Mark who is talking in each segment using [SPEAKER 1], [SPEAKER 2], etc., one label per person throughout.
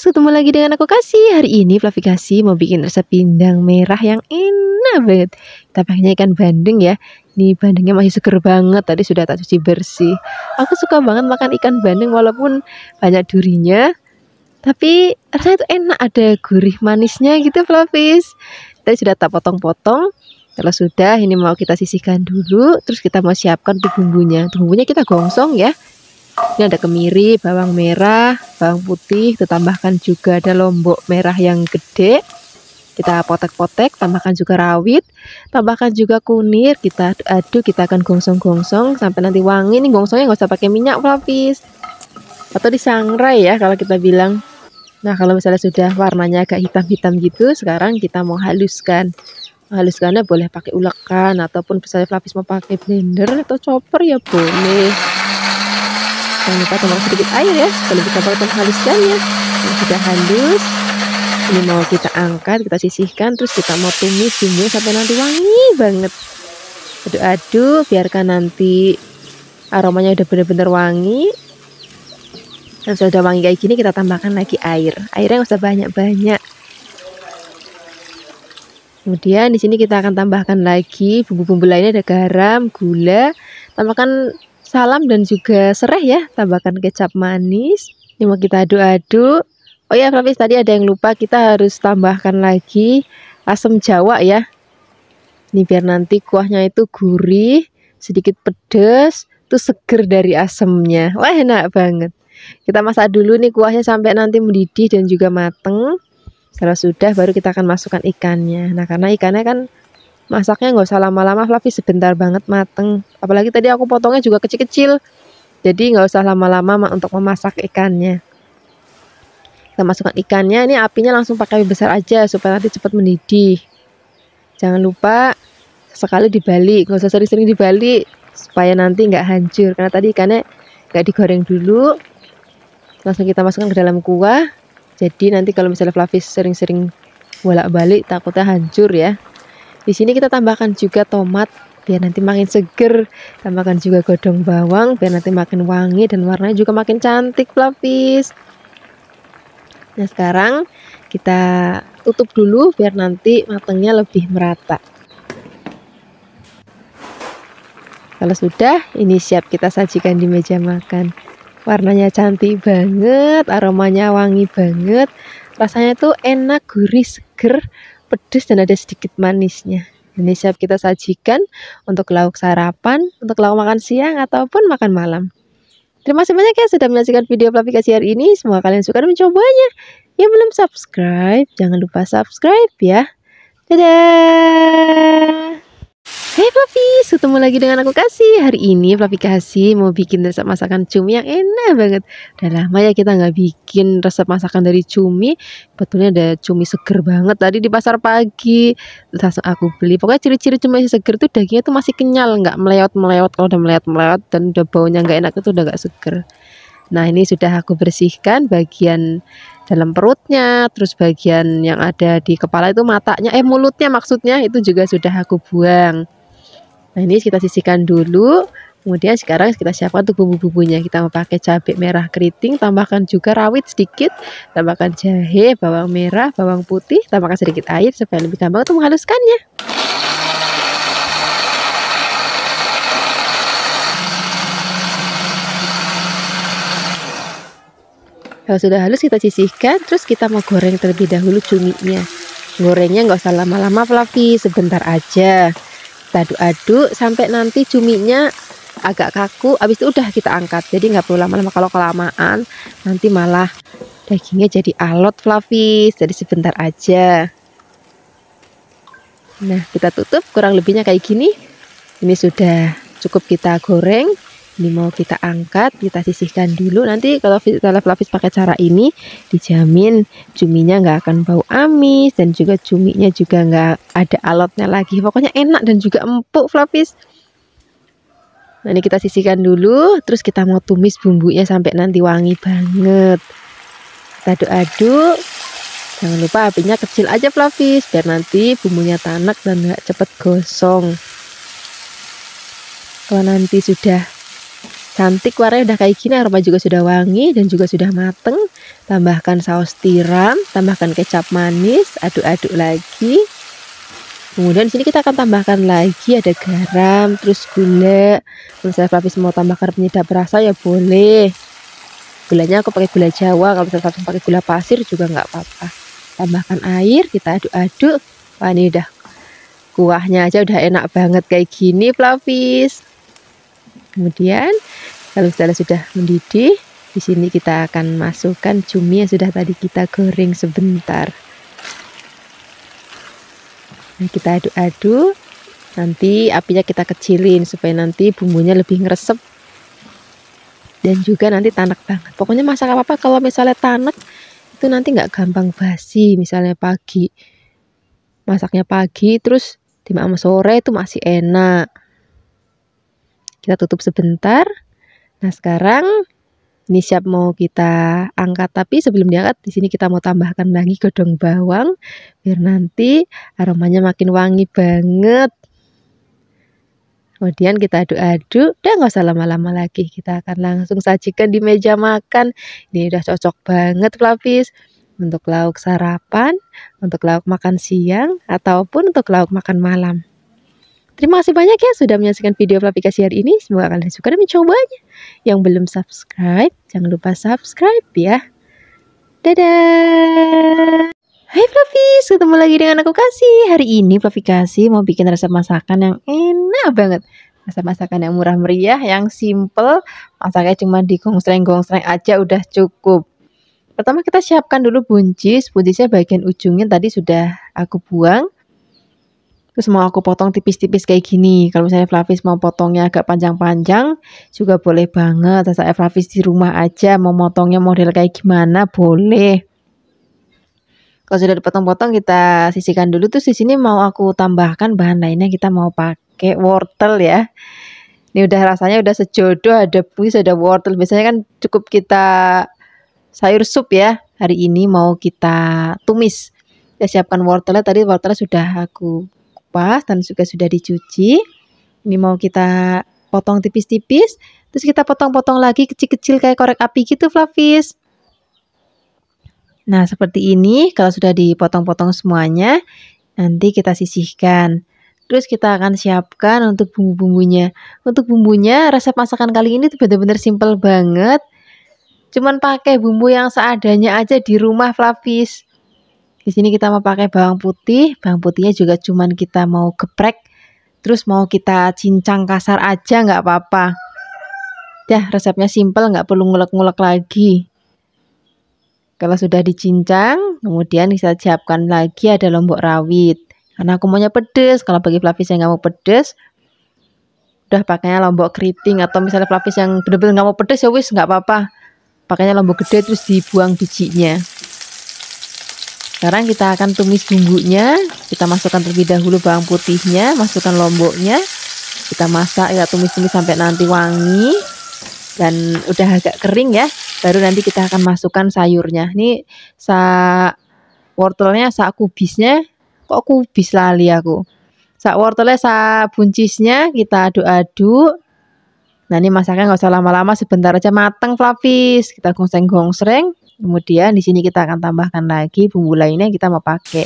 [SPEAKER 1] Flavis, ketemu lagi dengan aku Kasih. Hari ini Flavi Kasih mau bikin resep pindang merah yang enak banget. Kita pakainya ikan bandeng ya. Ini bandengnya masih seger banget, tadi sudah tak cuci bersih. Aku suka banget makan ikan bandeng walaupun banyak durinya, tapi rasanya itu enak, ada gurih manisnya gitu Flavis. Tadi sudah tak potong-potong. Kalau sudah, ini mau kita sisihkan dulu. Terus kita mau siapkan tuh bumbunya. Bumbunya kita gongsong ya. Ini ada kemiri, bawang merah, bawang putih, kita tambahkan juga ada lombok merah yang gede. Kita potek-potek, tambahkan juga rawit, tambahkan juga kunir, kita aduk, kita akan gongsong-gongsong sampai nanti wangi. Ini gongsongnya nggak usah pakai minyak Flavis, atau disangrai ya kalau kita bilang. Nah, kalau misalnya sudah warnanya agak hitam-hitam gitu, sekarang kita mau haluskan. Haluskannya boleh pakai ulekan ataupun misalnya Flavis mau pakai blender atau chopper ya boleh. Jangan lupa tambahkan sedikit air ya, kalau bisa potong haluskannya. Yang sudah halus, ini mau kita angkat, kita sisihkan, terus kita mau tumis bumbunya sampai nanti wangi banget. Aduk-aduk, biarkan nanti aromanya udah benar-benar wangi. Dan sudah wangi kayak gini, kita tambahkan lagi air. Airnya nggak usah banyak-banyak. Kemudian di sini kita akan tambahkan lagi bumbu-bumbu lainnya, ada garam, gula, tambahkan salam dan juga serai ya, tambahkan kecap manis. Ini mau kita aduk-aduk. Oh ya Flavis, tadi ada yang lupa, kita harus tambahkan lagi asam jawa ya. Ini biar nanti kuahnya itu gurih, sedikit pedas, tuh seger dari asamnya. Wah, enak banget. Kita masak dulu nih kuahnya sampai nanti mendidih dan juga mateng. Kalau sudah, baru kita akan masukkan ikannya. Nah, karena ikannya kan masaknya nggak usah lama-lama Flavis, sebentar banget mateng. Apalagi tadi aku potongnya juga kecil-kecil, jadi nggak usah lama-lama untuk memasak ikannya. Kita masukkan ikannya, ini apinya langsung pakai api besar aja supaya nanti cepat mendidih. Jangan lupa sekali dibalik, nggak usah sering-sering dibalik supaya nanti nggak hancur, karena tadi ikannya nggak digoreng dulu. Langsung kita masukkan ke dalam kuah. Jadi nanti kalau misalnya Flavis sering-sering bolak-balik, takutnya hancur ya. Di sini kita tambahkan juga tomat biar nanti makin seger. Tambahkan juga godong bawang biar nanti makin wangi dan warnanya juga makin cantik Flavis. Nah, sekarang kita tutup dulu biar nanti matangnya lebih merata. Kalau sudah, ini siap kita sajikan di meja makan. Warnanya cantik banget, aromanya wangi banget. Rasanya tuh enak, gurih, seger, pedas dan ada sedikit manisnya. Ini siap kita sajikan untuk lauk sarapan, untuk lauk makan siang ataupun makan malam. Terima kasih banyak ya sudah menyaksikan video Flavi Kasih hari ini. Semoga kalian suka dan mencobanya. Yang belum subscribe, jangan lupa subscribe ya. Dadah. Hey Flavis, ketemu lagi dengan aku Kasih. Hari ini Flavi Kasih mau bikin resep masakan cumi yang enak banget. Udah lama ya kita nggak bikin resep masakan dari cumi. Betulnya ada cumi seger banget tadi di pasar pagi. Terus langsung aku beli. Pokoknya ciri-ciri cumi seger tuh dagingnya tuh masih kenyal, nggak melewat-melewat. Kalau udah melewat-melewat dan udah baunya nggak enak itu udah nggak seger. Nah, ini sudah aku bersihkan bagian dalam perutnya, terus bagian yang ada di kepala itu matanya, mulutnya maksudnya, itu juga sudah aku buang. Nah, ini kita sisihkan dulu. Kemudian sekarang kita siapkan untuk bumbu-bumbunya. Kita mau pakai cabai merah keriting, tambahkan juga rawit sedikit, tambahkan jahe, bawang merah, bawang putih, tambahkan sedikit air supaya lebih gampang untuk menghaluskannya. Kalau sudah halus kita sisihkan, terus kita mau goreng terlebih dahulu cuminya. Gorengnya nggak usah lama-lama Flavi, sebentar aja. Kita aduk-aduk sampai nanti cuminya agak kaku, habis itu udah kita angkat. Jadi nggak perlu lama-lama, kalau kelamaan nanti malah dagingnya jadi alot Flavis. Jadi sebentar aja. Nah, kita tutup kurang lebihnya kayak gini. Ini sudah cukup kita goreng. Ini mau kita angkat, kita sisihkan dulu. Nanti kalau Flavis pakai cara ini, dijamin cuminya nggak akan bau amis dan juga cuminya juga nggak ada alotnya lagi. Pokoknya enak dan juga empuk Flavis. Nah, ini kita sisihkan dulu, terus kita mau tumis bumbunya sampai nanti wangi banget. Kita aduk-aduk. Jangan lupa apinya kecil aja Flavis, biar nanti bumbunya tanak dan nggak cepet gosong. Kalau nanti sudah cantik, warnanya udah kayak gini, aroma juga sudah wangi dan juga sudah mateng. Tambahkan saus tiram, tambahkan kecap manis, aduk-aduk lagi. Kemudian di sini kita akan tambahkan lagi ada garam, terus gula. Kalau saya Flavis mau tambahkan penyedap rasa ya boleh. Gulanya aku pakai gula Jawa, kalau misalnya Flavis pakai gula pasir juga nggak apa-apa. Tambahkan air, kita aduk-aduk. Wah, ini udah kuahnya aja udah enak banget kayak gini Flavis. Kemudian kalau misalnya sudah mendidih, di sini kita akan masukkan cumi yang sudah tadi kita goreng sebentar. Nah, kita aduk-aduk. Nanti apinya kita kecilin supaya nanti bumbunya lebih ngeresep. Dan juga nanti tanek banget. Pokoknya masak apa-apa kalau misalnya tanek itu nanti nggak gampang basi. Misalnya pagi, masaknya pagi terus dimakan sore itu masih enak. Kita tutup sebentar. Nah, sekarang ini siap mau kita angkat, tapi sebelum diangkat di sini kita mau tambahkan lagi godong bawang biar nanti aromanya makin wangi banget. Kemudian kita aduk-aduk, udah nggak usah lama-lama lagi, kita akan langsung sajikan di meja makan. Ini udah cocok banget Flavis untuk lauk sarapan, untuk lauk makan siang, ataupun untuk lauk makan malam. Terima kasih banyak ya sudah menyaksikan video aplikasi hari ini. Semoga kalian suka dan mencobanya. Yang belum subscribe, jangan lupa subscribe ya. Dadah. Hai Flavis, ketemu lagi dengan aku Kasih. Hari ini Flavikasi mau bikin resep masakan yang enak banget. Resep masakan yang murah meriah, yang simple. Masaknya cuma digongsreng-gongsreng aja udah cukup. Pertama kita siapkan dulu buncis. Buncisnya bagian ujungnya tadi sudah aku buang. Terus mau aku potong tipis-tipis kayak gini. Kalau misalnya Flavis mau potongnya agak panjang-panjang juga boleh banget. Asal Flavis di rumah aja mau motongnya model kayak gimana boleh. Kalau sudah dipotong-potong kita sisihkan dulu. Terus di sini mau aku tambahkan bahan lainnya, kita mau pakai wortel ya. Ini udah rasanya udah sejodoh, ada buis, ada wortel. Biasanya kan cukup kita sayur sup ya. Hari ini mau kita tumis. Kita siapkan wortelnya, tadi wortelnya sudah aku kupas dan juga sudah dicuci. Ini mau kita potong tipis-tipis. Terus kita potong-potong lagi kecil-kecil kayak korek api gitu Flavis. Nah, seperti ini. Kalau sudah dipotong-potong semuanya, nanti kita sisihkan. Terus kita akan siapkan untuk bumbu-bumbunya. Untuk bumbunya, resep masakan kali ini tuh benar-benar simple banget. Cuman pakai bumbu yang seadanya aja di rumah Flavis. Di sini kita mau pakai bawang putih. Bawang putihnya juga cuman kita mau geprek. Terus mau kita cincang kasar aja nggak apa-apa. Ya, resepnya simple, nggak perlu ngulek-ngulek lagi. Kalau sudah dicincang, kemudian kita siapkan lagi ada lombok rawit. Karena aku maunya pedes, kalau bagi Flavis yang nggak mau pedes, udah pakainya lombok keriting. Atau misalnya Flavis yang bener-bener nggak mau pedes ya wis nggak apa-apa. Pakainya lombok gede terus dibuang bijinya. Sekarang kita akan tumis bumbunya. Kita masukkan terlebih dahulu bawang putihnya, masukkan lomboknya. Kita masak ya, tumis-tumis sampai nanti wangi. Dan udah agak kering ya. Baru nanti kita akan masukkan sayurnya. Ini wortelnya kubisnya. Kok kubis lali aku. Wortelnya buncisnya kita aduk-aduk. Nah, ini masaknya nggak usah lama-lama, sebentar aja mateng Flavis. Kita gongsreng-gongsreng. Kemudian di sini kita akan tambahkan lagi bumbu lainnya. Kita mau pakai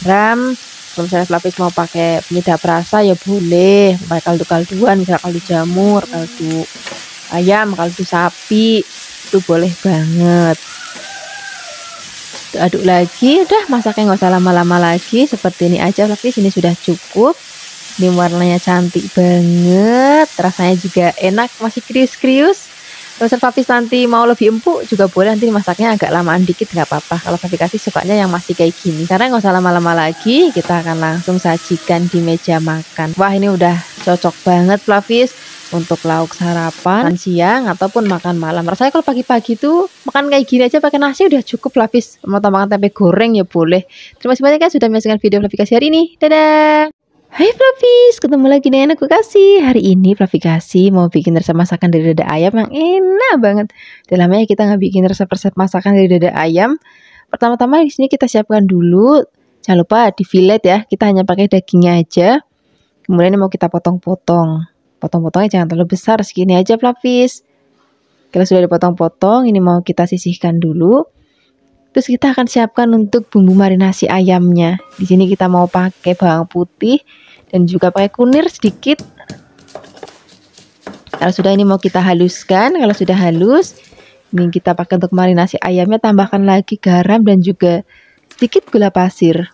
[SPEAKER 1] garam. Kalau misalnya Flavis mau pakai penyedap rasa ya boleh. Pakai kaldu-kalduan, misalnya kaldu jamur, kaldu ayam, kaldu sapi. Itu boleh banget. Aduk lagi, udah masaknya nggak usah lama-lama lagi, seperti ini aja Flavis. Ini sudah cukup. Ini warnanya cantik banget, rasanya juga enak, masih krius-krius. Kalau Flavis nanti mau lebih empuk juga boleh, nanti masaknya agak lamaan dikit nggak apa-apa. Kalau Flavis sukanya yang masih kayak gini. Karena nggak usah lama-lama lagi, kita akan langsung sajikan di meja makan. Wah, ini udah cocok banget Flavis untuk lauk sarapan, makan siang, ataupun makan malam. Rasanya kalau pagi-pagi tuh makan kayak gini aja pakai nasi udah cukup Flavis. Mau tambahkan tempe goreng ya boleh. Terima kasih banyak ya sudah menyaksikan video Flavikasi hari ini. Dadah. Hai Flavis, ketemu lagi dengan aku Kasih. Hari ini Flavikasi mau bikin resep masakan dari dada ayam yang enak banget. Udah lama ya kita nggak bikin resep-resep masakan dari dada ayam. Pertama-tama di sini kita siapkan dulu. Jangan lupa di fillet ya. Kita hanya pakai dagingnya aja. Kemudian ini mau kita potong-potong potong-potongnya jangan terlalu besar, segini aja Flavis. Kalau sudah dipotong-potong, ini mau kita sisihkan dulu. Terus kita akan siapkan untuk bumbu marinasi ayamnya. Di sini kita mau pakai bawang putih dan juga pakai kunir sedikit. Kalau sudah ini mau kita haluskan. Kalau sudah halus, ini kita pakai untuk marinasi ayamnya. Tambahkan lagi garam dan juga sedikit gula pasir.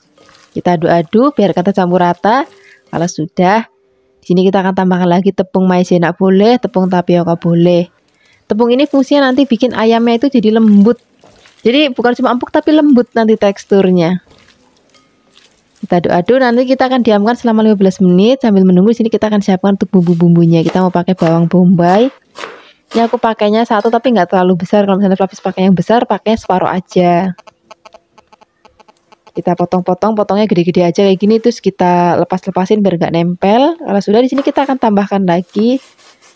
[SPEAKER 1] Kita aduk-aduk biar kata campur rata. Kalau sudah, di sini kita akan tambahkan lagi tepung maizena boleh, tepung tapioka boleh. Tepung ini fungsinya nanti bikin ayamnya itu jadi lembut. Jadi bukan cuma empuk tapi lembut nanti teksturnya. Kita aduk-aduk, nanti kita akan diamkan selama 15 menit sambil menunggu. Di sini kita akan siapkan untuk bumbu-bumbunya. Kita mau pakai bawang bombay. Ini aku pakainya satu tapi nggak terlalu besar. Kalau misalnya Flavis pakai yang besar, pakai separuh aja. Kita potong-potong, potongnya gede-gede aja kayak gini, terus kita lepas-lepasin biar nggak nempel. Kalau sudah, di sini kita akan tambahkan lagi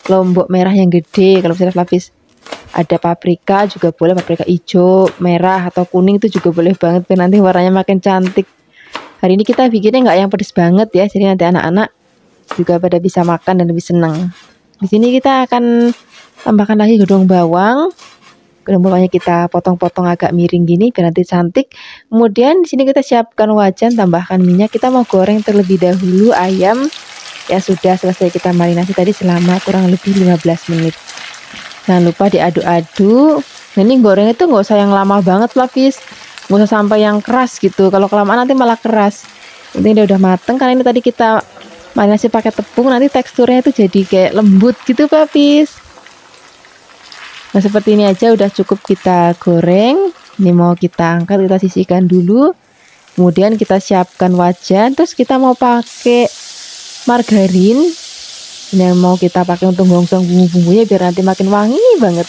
[SPEAKER 1] lombok merah yang gede. Kalau misalnya Flavis ada paprika juga boleh, paprika hijau, merah atau kuning itu juga boleh banget biar nanti warnanya makin cantik. Hari ini kita bikinnya nggak yang pedes banget ya, jadi nanti anak-anak juga pada bisa makan dan lebih senang. Di sini kita akan tambahkan lagi gedung bawang. Gedung bawangnya kita potong-potong agak miring gini biar nanti cantik. Kemudian di sini kita siapkan wajan, tambahkan minyak. Kita mau goreng terlebih dahulu ayam yang sudah selesai kita marinasi tadi selama kurang lebih 15 menit. Jangan lupa diaduk-aduk. Nah, ini goreng itu nggak usah yang lama banget Flavis, nggak usah sampai yang keras gitu. Kalau kelamaan nanti malah keras. Ini dia udah mateng karena ini tadi kita marinasi pakai tepung, nanti teksturnya itu jadi kayak lembut gitu Flavis. Nah, seperti ini aja udah cukup kita goreng. Ini mau kita angkat, kita sisihkan dulu. Kemudian kita siapkan wajan, terus kita mau pakai margarin. Ini yang mau kita pakai untuk gongsong bumbu-bumbunya biar nanti makin wangi banget.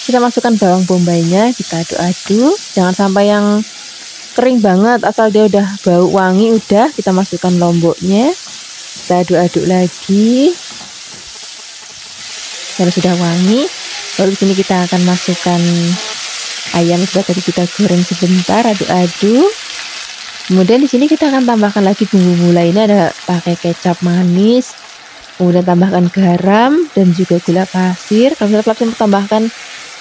[SPEAKER 1] Kita masukkan bawang bombaynya, kita aduk-aduk. Jangan sampai yang kering banget, asal dia udah bau wangi udah. Kita masukkan lomboknya, kita aduk-aduk lagi. Kalau sudah wangi, baru di sini kita akan masukkan ayam yang sudah tadi kita goreng sebentar, aduk-aduk. Kemudian di sini kita akan tambahkan lagi bumbu-bumbu lainnya, ada pakai kecap manis. Kemudian tambahkan garam dan juga gula pasir. Kalau misalnya Flavis mau tambahkan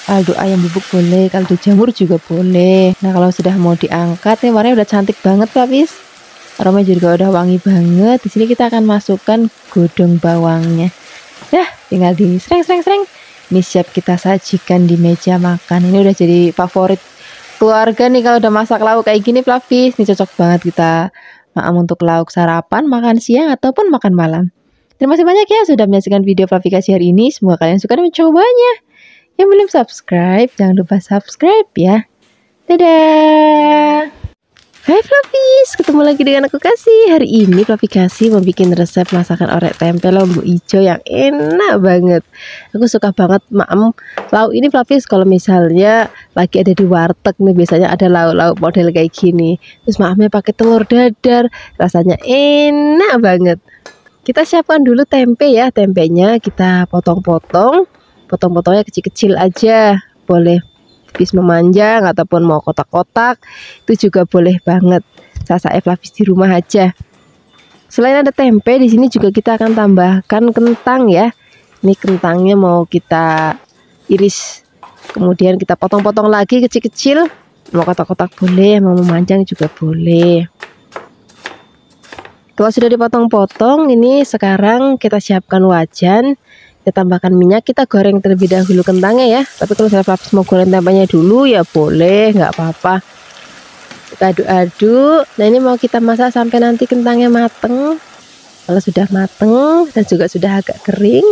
[SPEAKER 1] kaldu ayam bubuk boleh, kaldu jamur juga boleh. Nah, kalau sudah mau diangkat, nih warnanya udah cantik banget Flavis. Aromanya juga udah wangi banget. Di sini kita akan masukkan godong bawangnya. Nah, tinggal di sreng. Ini siap kita sajikan di meja makan. Ini udah jadi favorit keluarga nih kalau udah masak lauk kayak gini Flavis. Ini cocok banget kita makan untuk lauk sarapan, makan siang ataupun makan malam. Terima kasih banyak ya sudah menyaksikan video Flavikasi hari ini. Semoga kalian suka dan mencobanya. Yang belum subscribe, jangan lupa subscribe ya. Dadah. Hai Flavis, ketemu lagi dengan aku Kasih. Hari ini Flavikasi mau bikin resep masakan orek tempe lombok hijau yang enak banget. Aku suka banget lauk ini Flavis. Kalau misalnya lagi ada di warteg nih, biasanya ada lauk-lauk model kayak gini. Terus pakai telur dadar, rasanya enak banget. Kita siapkan dulu tempe ya. Tempenya kita potong-potong. Potong-potongnya kecil-kecil aja. Boleh tipis memanjang ataupun mau kotak-kotak. Itu juga boleh banget. Sasa Flavis di rumah aja. Selain ada tempe, di sini juga kita akan tambahkan kentang ya. Ini kentangnya mau kita iris. Kemudian kita potong-potong lagi kecil-kecil. Mau kotak-kotak boleh, mau memanjang juga boleh. Kalau sudah dipotong-potong, ini sekarang kita siapkan wajan. Kita tambahkan minyak, kita goreng terlebih dahulu kentangnya ya. Tapi kalau saya Flavis mau goreng tempenya dulu ya boleh, nggak apa-apa. Kita aduk-aduk. Nah, ini mau kita masak sampai nanti kentangnya mateng. Kalau sudah mateng dan juga sudah agak kering,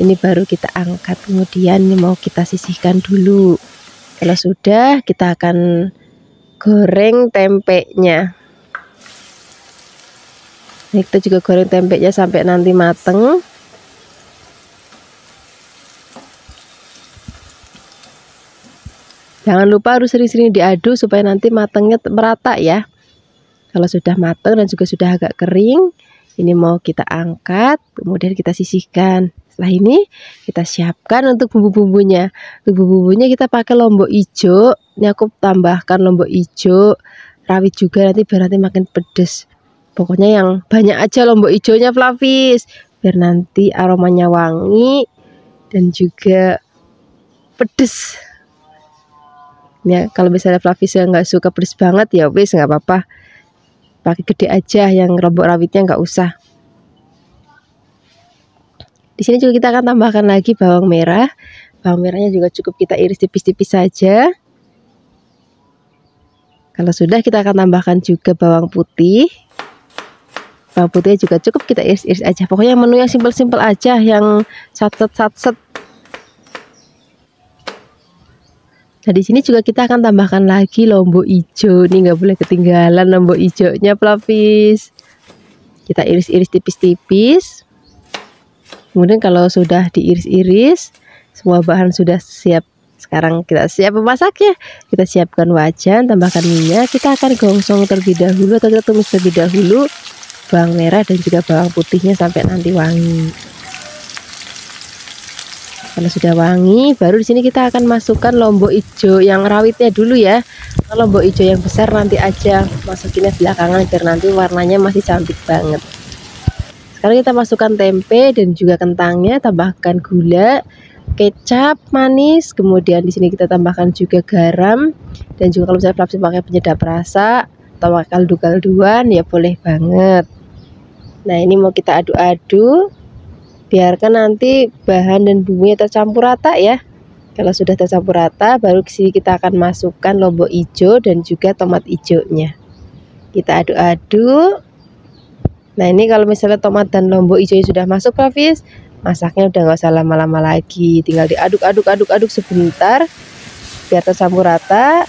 [SPEAKER 1] ini baru kita angkat. Kemudian ini mau kita sisihkan dulu. Kalau sudah, kita akan goreng tempenya. Nah, kita juga goreng tempenya sampai nanti mateng. Jangan lupa harus sering-sering diaduk supaya nanti matangnya merata ya. Kalau sudah matang dan juga sudah agak kering, ini mau kita angkat, kemudian kita sisihkan. Setelah ini kita siapkan untuk bumbu-bumbunya. Untuk bumbu-bumbunya kita pakai lombok hijau. Ini aku tambahkan lombok hijau, rawit juga nanti biar nanti makin pedes. Pokoknya yang banyak aja lombok hijaunya Flavis, biar nanti aromanya wangi dan juga pedes. Ya, kalau misalnya Fluffy nggak suka pedes banget ya wis nggak apa-apa, pakai gede aja, yang lombok rawitnya nggak usah. Di sini juga kita akan tambahkan lagi bawang merah. Bawang merahnya juga cukup kita iris tipis-tipis saja. Kalau sudah, kita akan tambahkan juga bawang putih. Bawang putihnya juga cukup kita iris-iris aja. Pokoknya menu yang simpel-simpel aja, yang satset. Nah, di sini juga kita akan tambahkan lagi lombok hijau. Ini nggak boleh ketinggalan lombok hijaunya, Fluffys. Kita iris-iris tipis-tipis. Kemudian kalau sudah diiris-iris, semua bahan sudah siap. Sekarang kita siap memasaknya. Kita siapkan wajan, tambahkan minyak. Kita akan gongsong terlebih dahulu atau kita tumis terlebih dahulu bawang merah dan juga bawang putihnya sampai nanti wangi. Kalau sudah wangi, baru di sini kita akan masukkan lombok hijau yang rawitnya dulu ya. Kalau lombok hijau yang besar nanti aja, masukinnya belakangan biar nanti warnanya masih cantik banget. Sekarang kita masukkan tempe dan juga kentangnya, tambahkan gula, kecap manis, kemudian di sini kita tambahkan juga garam, dan juga kalau misalnya Fluffy pakai penyedap rasa atau kaldu-kalduan ya boleh banget. Nah, ini mau kita aduk-aduk, biarkan nanti bahan dan bumbunya tercampur rata ya. Kalau sudah tercampur rata, baru di sini kita akan masukkan lombok hijau dan juga tomat hijaunya. Kita aduk-aduk. Nah, ini kalau misalnya tomat dan lombok hijau sudah masuk, Fluffy, masaknya udah nggak usah lama-lama lagi, tinggal diaduk-aduk sebentar biar tercampur rata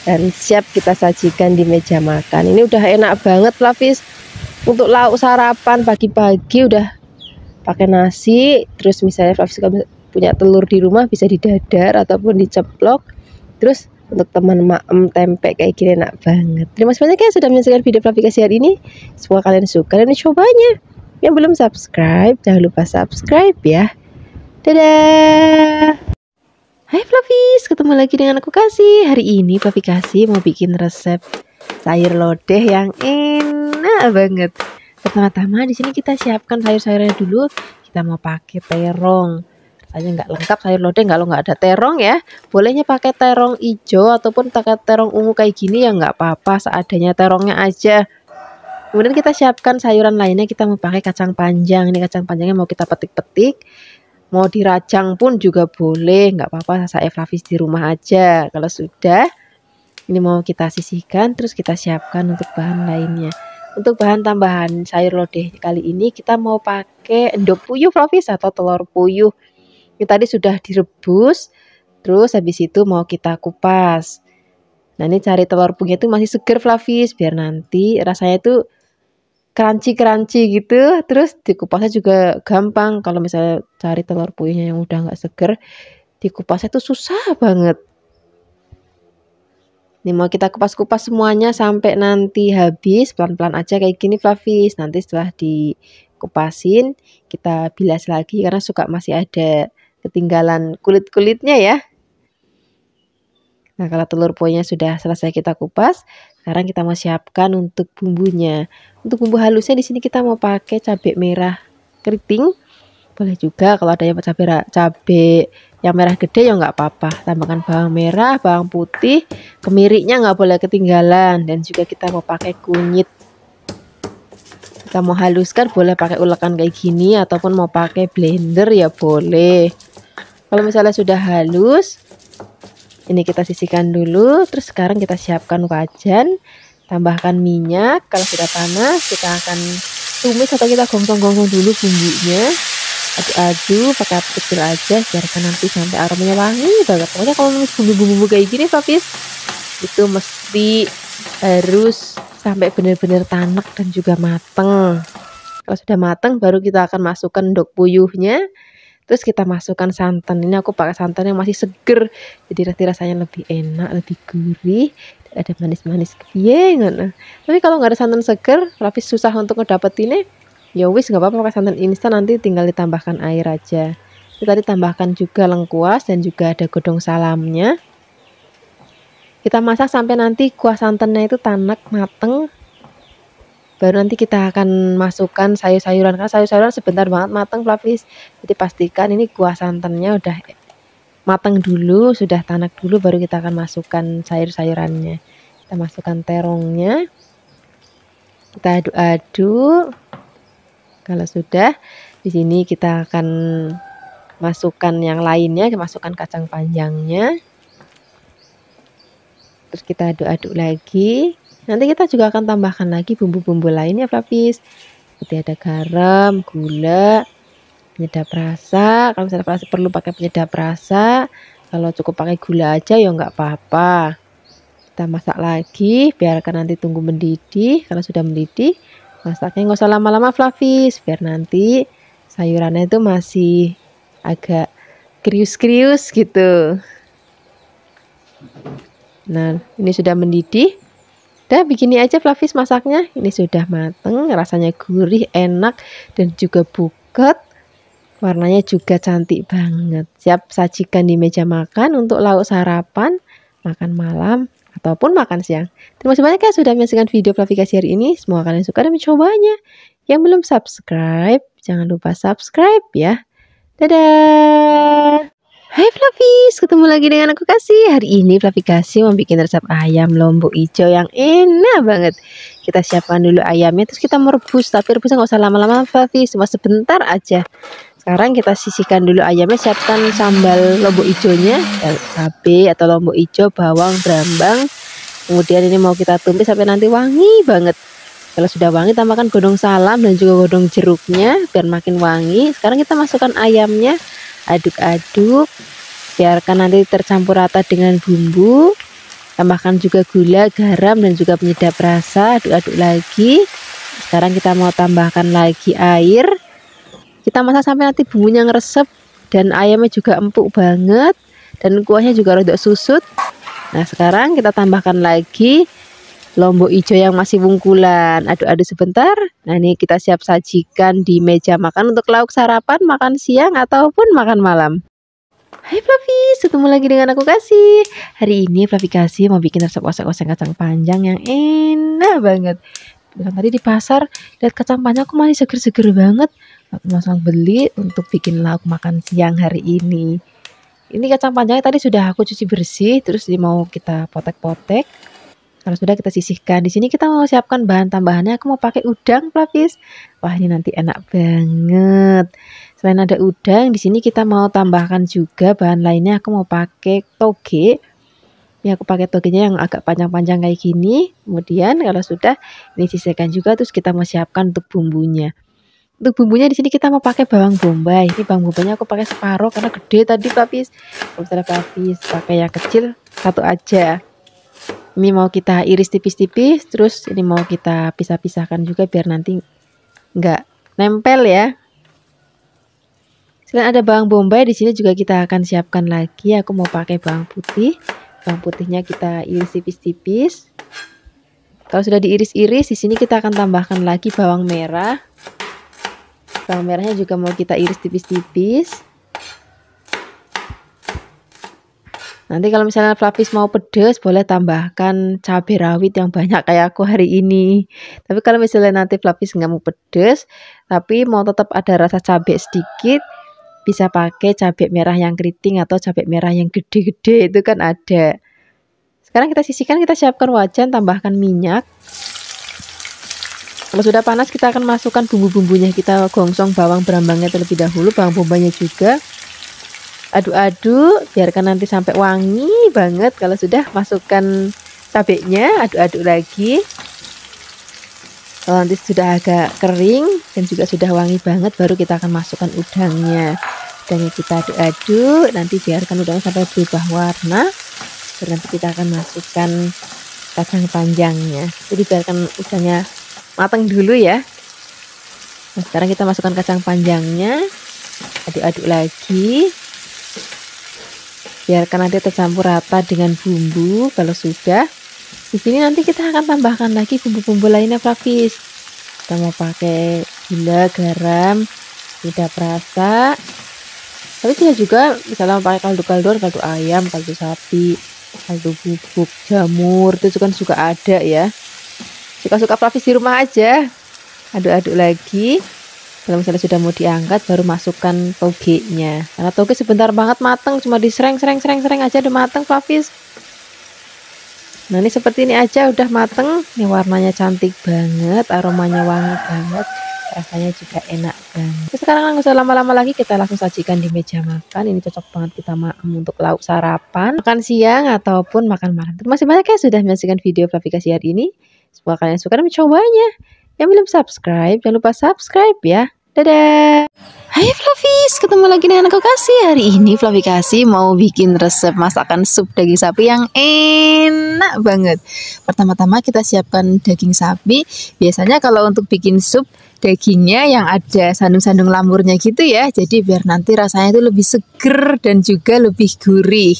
[SPEAKER 1] dan siap kita sajikan di meja makan. Ini udah enak banget, Fluffy, untuk lauk sarapan pagi-pagi. Udah pakai nasi, terus misalnya Fluffy punya telur di rumah bisa didadar ataupun diceplok, terus untuk teman maem tempe kayak gini enak banget. Terima kasih banyak ya sudah menyaksikan video Fluffy hari ini. Semoga kalian suka dan dicobanya. Yang belum subscribe, jangan lupa subscribe ya. Dadah. Hai Fluffy, ketemu lagi dengan aku Kasih. Hari ini Fluffy Kasih mau bikin resep sayur lodeh yang enak banget. Pertama-tama di sini kita siapkan sayur-sayurnya dulu. Kita mau pakai terong. Rasanya nggak lengkap sayur lodeh kalau nggak ada terong ya. Bolehnya pakai terong hijau ataupun pakai terong ungu kayak gini ya nggak apa-apa, seadanya terongnya aja. Kemudian kita siapkan sayuran lainnya. Kita mau pakai kacang panjang. Ini kacang panjangnya mau kita petik-petik. Mau dirajang pun juga boleh, nggak apa-apa. Saya Fluffy di rumah aja. Kalau sudah, ini mau kita sisihkan. Terus kita siapkan untuk bahan lainnya. Untuk bahan tambahan sayur lodeh kali ini kita mau pakai endog puyuh, Fluffy, atau telur puyuh. Ini tadi sudah direbus, terus habis itu mau kita kupas. Nah, ini cari telur puyuhnya itu masih seger, Fluffy, biar nanti rasanya itu crunchy gitu. Terus dikupasnya juga gampang. Kalau misalnya cari telur puyuhnya yang udah nggak seger, dikupasnya itu susah banget. Ini mau kita kupas-kupas semuanya sampai nanti habis, pelan-pelan aja kayak gini, Fluffy. Nanti setelah dikupasin kita bilas lagi karena suka masih ada ketinggalan kulit-kulitnya ya. Nah, kalau telur puyuhnya sudah selesai kita kupas, sekarang kita mau siapkan untuk bumbunya. Untuk bumbu halusnya di sini kita mau pakai cabai merah keriting. Boleh juga kalau ada yang cabai yang merah gede ya nggak apa-apa. Tambahkan bawang merah, bawang putih, kemirinya nggak boleh ketinggalan, dan juga kita mau pakai kunyit. Kita mau haluskan boleh pakai ulekan kayak gini ataupun mau pakai blender ya boleh. Kalau misalnya sudah halus, ini kita sisihkan dulu. Terus sekarang kita siapkan wajan, tambahkan minyak. Kalau sudah panas kita akan tumis atau kita gongsong-gongsong dulu bumbunya. Aduk-aduk pakai api kecil aja, biarkan nanti sampai aromanya wangi banget. Pokoknya kalau numis bumbu-bumbu kayak gini, Fluffy, itu mesti harus sampai benar-benar tanek dan juga mateng. Kalau sudah mateng baru kita akan masukkan endog puyuhnya. Terus kita masukkan santan. Ini aku pakai santan yang masih seger, jadi rasanya lebih enak, lebih gurih, ada manis-manis ngono. Tapi kalau nggak ada santan seger, Fluffy susah untuk ngedapetinnya. Ya wis nggak apa-apa pakai santan instan, nanti tinggal ditambahkan air aja. Kita ditambahkan juga lengkuas dan juga ada godong salamnya. Kita masak sampai nanti kuah santannya itu tanek mateng. baru nanti kita akan masukkan sayur-sayuran, karena sayur-sayuran sebentar banget matang Flavis. Jadi pastikan ini kuah santannya udah matang dulu, sudah tanak dulu, baru kita akan masukkan sayur-sayurannya. Kita masukkan terongnya, kita aduk-aduk. Kalau sudah, di sini kita akan masukkan yang lainnya, masukkan kacang panjangnya. Terus kita aduk-aduk lagi. Nanti kita juga akan tambahkan lagi bumbu-bumbu lainnya Flavis. Seperti ada garam, gula, penyedap rasa. Kalau misalnya Flavis perlu pakai penyedap rasa, kalau cukup pakai gula aja ya nggak apa-apa. Kita masak lagi, biarkan nanti tunggu mendidih. Kalau sudah mendidih, masaknya nggak usah lama-lama Flavis, biar nanti sayurannya itu masih agak krius-krius gitu. Nah, ini sudah mendidih. Udah begini aja Flavis masaknya. Ini sudah mateng, rasanya gurih, enak, dan juga buket. Warnanya juga cantik banget. Siap sajikan di meja makan untuk lauk sarapan, makan malam, ataupun makan siang. Terima kasih banyak ya sudah menyaksikan video Flavikasi hari ini. Semoga kalian suka dan mencobanya. Yang belum subscribe, jangan lupa subscribe ya. Dadah! Hai Flavis, ketemu lagi dengan aku Kasih. Hari ini Flavikasi mau bikin resep ayam lombok hijau yang enak banget. Kita siapkan dulu ayamnya, terus kita merebus. Tapi rebusnya nggak usah lama-lama Flavis, cuma sebentar aja. Sekarang kita sisihkan dulu ayamnya, siapkan sambal lombok hijaunya, cabai atau lombok hijau, bawang, brambang. Kemudian ini mau kita tumis sampai nanti wangi banget. Kalau sudah wangi, tambahkan godong salam dan juga godong jeruknya biar makin wangi. Sekarang kita masukkan ayamnya, aduk-aduk, biarkan nanti tercampur rata dengan bumbu. Tambahkan juga gula, garam, dan juga penyedap rasa. Aduk-aduk lagi. Sekarang kita mau tambahkan lagi air. Kita masak sampai nanti bumbunya ngeresep dan ayamnya juga empuk banget dan kuahnya juga rada susut. Nah, sekarang kita tambahkan lagi lombok hijau yang masih bungkulan. Aduk-aduk sebentar. Nah, ini kita siap sajikan di meja makan untuk lauk sarapan, makan siang, ataupun makan malam. Hai Flavis, ketemu lagi dengan aku Kasih. Hari ini Flavikasi mau bikin resep oseng-oseng kacang panjang yang enak banget. Tadi di pasar lihat kacang panjang aku masih seger-seger banget. Aku langsung beli untuk bikin lauk makan siang hari ini. Ini kacang panjangnya tadi sudah aku cuci bersih, terus ini mau kita potek-potek. Kalau sudah kita sisihkan. Di sini kita mau siapkan bahan tambahannya. Aku mau pakai udang Flavis. Wah, ini nanti enak banget. Selain ada udang, di sini kita mau tambahkan juga bahan lainnya. Aku mau pakai toge. Ini aku pakai togenya yang agak panjang-panjang kayak gini. Kemudian kalau sudah ini sisihkan juga, terus kita mau siapkan untuk bumbunya. Untuk bumbunya di sini kita mau pakai bawang bombay. Ini bawang bombaynya aku pakai separuh karena gede tadi Flavis. Kalau misalnya Flavis pakai yang kecil, satu aja. Ini mau kita iris tipis-tipis, terus ini mau kita pisah-pisahkan juga biar nanti nggak nempel ya. Selain ada bawang bombay, di sini juga kita akan siapkan lagi. Aku mau pakai bawang putih. Bawang putihnya kita iris tipis-tipis. Kalau sudah diiris-iris, di sini kita akan tambahkan lagi bawang merah. Bawang merahnya juga mau kita iris tipis-tipis. Nanti kalau misalnya Flavis mau pedas, boleh tambahkan cabai rawit yang banyak kayak aku hari ini. Tapi kalau misalnya nanti Flavis nggak mau pedas, tapi mau tetap ada rasa cabai sedikit, bisa pakai cabai merah yang keriting atau cabai merah yang gede-gede, itu kan ada. Sekarang kita sisihkan, kita siapkan wajan, tambahkan minyak. Kalau sudah panas, kita akan masukkan bumbu-bumbunya. Kita gongsong bawang berambangnya terlebih dahulu, bawang bombanya juga. Aduk-aduk, biarkan nanti sampai wangi banget. Kalau sudah, masukkan cabenya, aduk-aduk lagi. Kalau nanti sudah agak kering dan juga sudah wangi banget, baru kita akan masukkan udangnya. Udangnya kita aduk-aduk, nanti biarkan udangnya sampai berubah warna. Baru nanti kita akan masukkan kacang panjangnya. Jadi biarkan udangnya matang dulu ya. Nah, sekarang kita masukkan kacang panjangnya, aduk-aduk lagi. Biarkan nanti tercampur rata dengan bumbu. Kalau sudah, di sini nanti kita akan tambahkan lagi bumbu-bumbu lainnya Flavis. Kita mau pakai gula, garam, penyedap rasa. Tapi bisa juga misalnya mau pakai kaldu-kaldu, kaldu ayam, kaldu sapi, kaldu bubuk, jamur, itu kan juga ada ya. suka-suka Flavis di rumah aja. Aduk-aduk lagi. Kalau misalnya sudah mau diangkat, baru masukkan toge-nya. Karena toge sebentar banget mateng, cuma disereng aja udah mateng Flavis. Nah, ini seperti ini aja udah mateng. Ini warnanya cantik banget, aromanya wangi banget, rasanya juga enak banget. Terus sekarang nggak usah lama-lama lagi, kita langsung sajikan di meja makan. Ini cocok banget kita untuk lauk sarapan, makan siang ataupun makan malam. Terima kasih banyak ya sudah menyaksikan video Flavikasi hari ini. Semoga kalian suka dan mencobanya. Yang belum subscribe, jangan lupa subscribe ya. Dadah. Hai Flavis, ketemu lagi dengan aku Kasih. Hari ini Flavikasi mau bikin resep masakan sup daging sapi yang enak banget. Pertama-tama kita siapkan daging sapi. Biasanya kalau untuk bikin sup, dagingnya yang ada sandung-sandung lamurnya gitu ya. Jadi biar nanti rasanya itu lebih seger dan juga lebih gurih.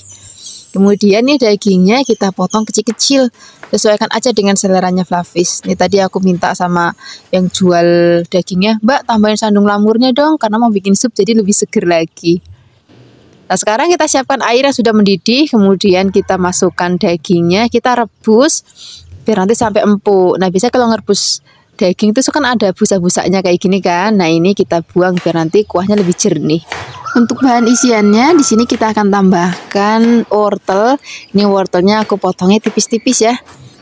[SPEAKER 1] Kemudian nih dagingnya kita potong kecil-kecil, sesuaikan aja dengan seleranya Flavis. Nih tadi aku minta sama yang jual dagingnya, Mbak tambahin sandung lamurnya dong karena mau bikin sup jadi lebih seger lagi. Nah sekarang kita siapkan air yang sudah mendidih, kemudian kita masukkan dagingnya, kita rebus biar nanti sampai empuk. Nah biasanya kalau ngerebus daging itu kan ada busa-busanya kayak gini kan. Nah ini kita buang biar nanti kuahnya lebih jernih. Untuk bahan isiannya di sini kita akan tambahkan wortel. Ini wortelnya aku potongnya tipis-tipis ya.